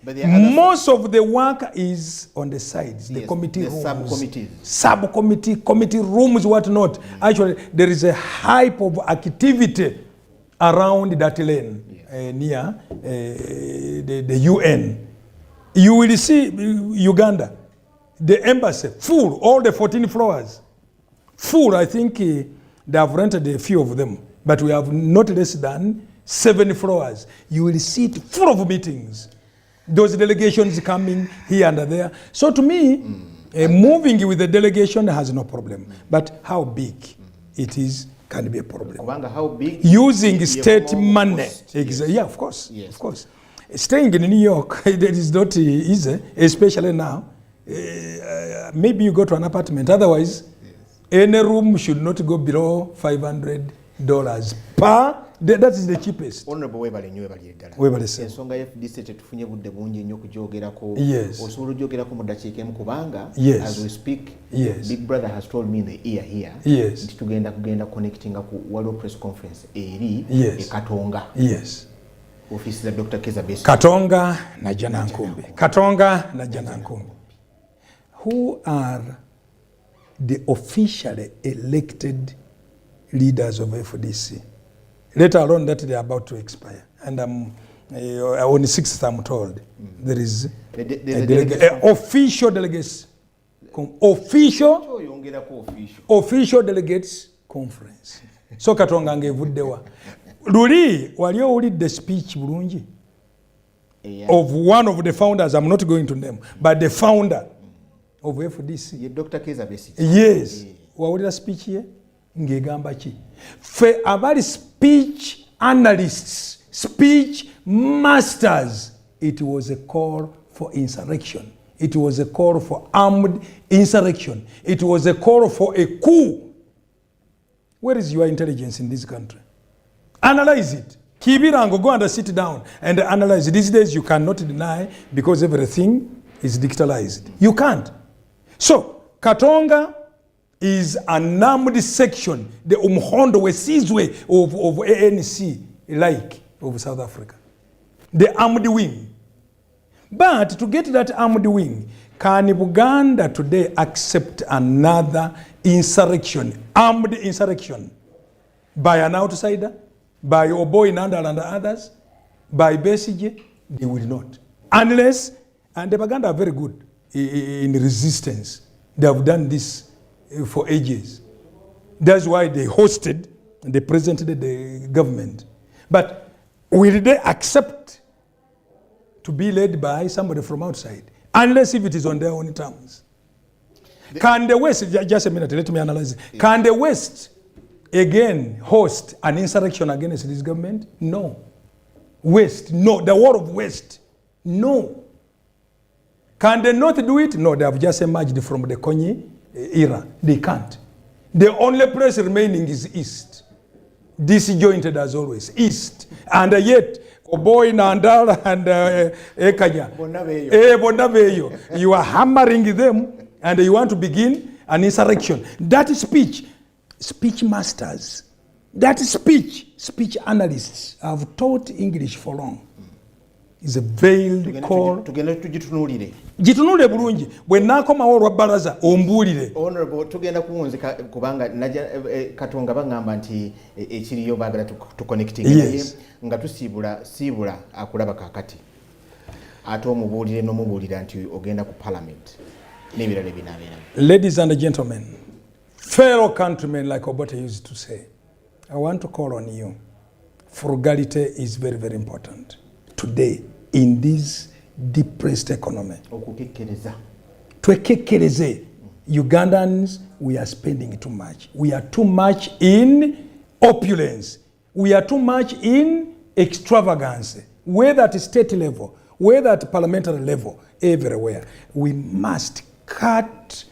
But most of the work is on the sides, the yes, committee the rooms, subcommittee, committee rooms, whatnot. Actually, there is a hype of activity around that lane near the UN. You will see Uganda, the embassy, full, all the 14 floors. Full, I think they have rented a few of them, but we have not less than 7 floors. You will see it full of meetings. Those delegations coming here and there. So to me, moving with the delegation has no problem. But how big it is can be a problem. How big? Using state money. Cost, yes. Yeah, of course. Yes. Of course. Staying in New York, that is not easy, especially now. Maybe you go to an apartment. Otherwise, any room should not go below $500 per. That is the cheapest. Honorable webale nnyo webali eddala. Webale se. Ensonga ya FDC tetufunye budde bungi nnyo okugyogerako. Yes. Osobola ogyogerako mu ddakiika emu kubanga yes. as we speak, yes. Big Brother has told me in the ear here yes. nti tugenda connectinga ku waliwo press conference eri yes. Katonga. Yes. Office za Dr. Kizza Besigye. Katonga na Janankumbi. Katonga na Janankumbi. Who are the officially elected leaders of FDC? Let alone that they are about to expire. And on the 6th, I'm told, there is official delegates, official delegates conference. So Katonga ngevuddewa. Luli, wali owulidde speech bulungi of one of the founders, I'm not going to name, but the founder of FDC. Dr. Kizza Besigye. Yes. Wawulira speech ye? Ngegamba ki? Fe abali speech analysts, speech masters, it was a call for insurrection. It was a call for armed insurrection. It was a call for a coup. Where is your intelligence in this country? Analyze it. Kibirango, go and sit down and analyze it. These days you cannot deny because everything is digitalized. You can't. So, Katonga is an armed section, the Umhondo Wesizwe of ANC, like of South Africa. The armed wing. But to get that armed wing, can Buganda today accept another insurrection, armed insurrection, by an outsider, by Oboy Nandal and others, by Besigye? They will not. Unless, and the Baganda are very good in resistance. They have done this for ages. That's why they hosted, they presented the government. But will they accept to be led by somebody from outside? Unless if it is on their own terms. Can the West, just a minute, let me analyze it. Can the West again host an insurrection against this government? No. West, no. The war of West, no. Can they not do it? No, they have just emerged from the Konyi era. They can't. The only place remaining is East. Disjointed as always, East. And yet, Oboy, Nandal, and Ekanya, Bonaveyo, you are hammering them and you want to begin an insurrection. That speech masters, that speech analysts have taught English for long. Is a veiled call. Jitunule bulungi bwe nakomawo olwa baraza ombuulire. Honorable tugenda kuwunzika kubanga Katonga bangamba nti ekiriyo baagala tu connecting yes. Nga tusiibula akulaba kakati ate omubuulire n'omubuulira nti ogenda ku parliament n'ebirala ebinaabeera. Ladies and gentlemen, fellow countrymen, like Obote used to say, I want to call on you. Frugality is very, very important today in this depressed economy. Okukekkereza. Twekekkereze. Ugandans, we are spending too much. We are too much in opulence. We are too much in extravagance, whether at state level, whether at parliamentary level, everywhere. We must cut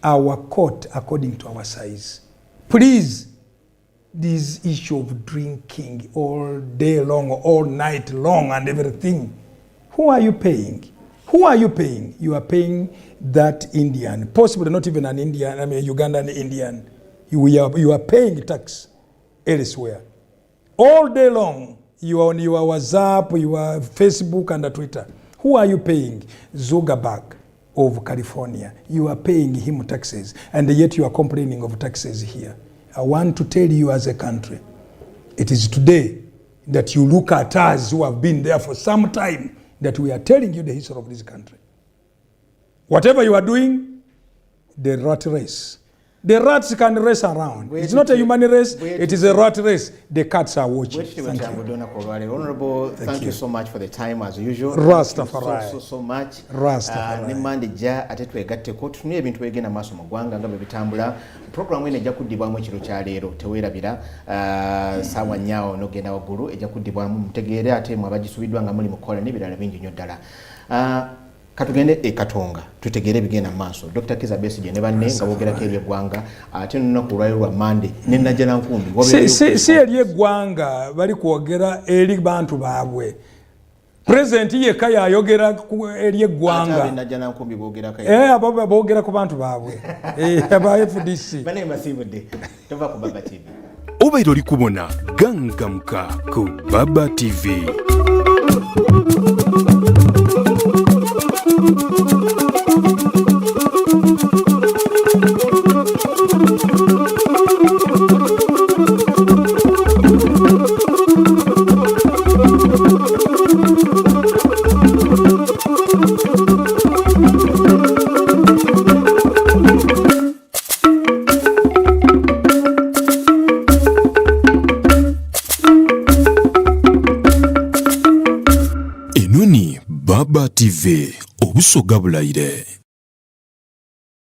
our coat according to our size. Please, this issue of drinking all day long, all night long and everything, who are you paying? Who are you paying? You are paying that Indian, possibly not even an Indian, I mean Ugandan Indian. You are paying tax elsewhere. All day long, you are on your WhatsApp, your Facebook and Twitter. Who are you paying? Zuckerberg of California. You are paying him taxes, and yet you are complaining of taxes here. I want to tell you as a country, it is today that you look at us who have been there for some time that we are telling you the history of this country. Whatever you are doing, the rat race. The rats can race around. It's not a human race, it is a rat race. The cats are watching. Thank you. Honorable, thank you so much for the time as usual. Rastafari. So much. Rastafari. Nimandija ate twegatteko tufunye ebintu ebigenda maaso mu ggwanga nga bwe bitambula. Programu eno ejja kuddibwamu ekiro kya leero teweerabira ssaawa nnyaawo n'ogenda waggulu ejja kuddibwamu mutegeere ate mwe abagisubiddwa nga muli mu kukola n'ebirala bingi nnyo ddala. Katugende Katonga tutegeere ebigenda maaso. Dr. Kizza Besigye ne banne nga boogerako eby'eggwanga ate n'olunaku olwali lwa Monday ne Najjala Nkumbi. Si ery'eggwanga bali kwogera eri bantu baabwe. President yekka yayogera ery'eggwanga. Ate Najjala Nkumbi boogerako. Abo boogera ku bantu baabwe. Aba FDC. Bane mbasiibudde. Tova ku Baba TV. Obaire oli kubona gangamuka ku Baba TV. Enoni Baba TV obusoga bulayire.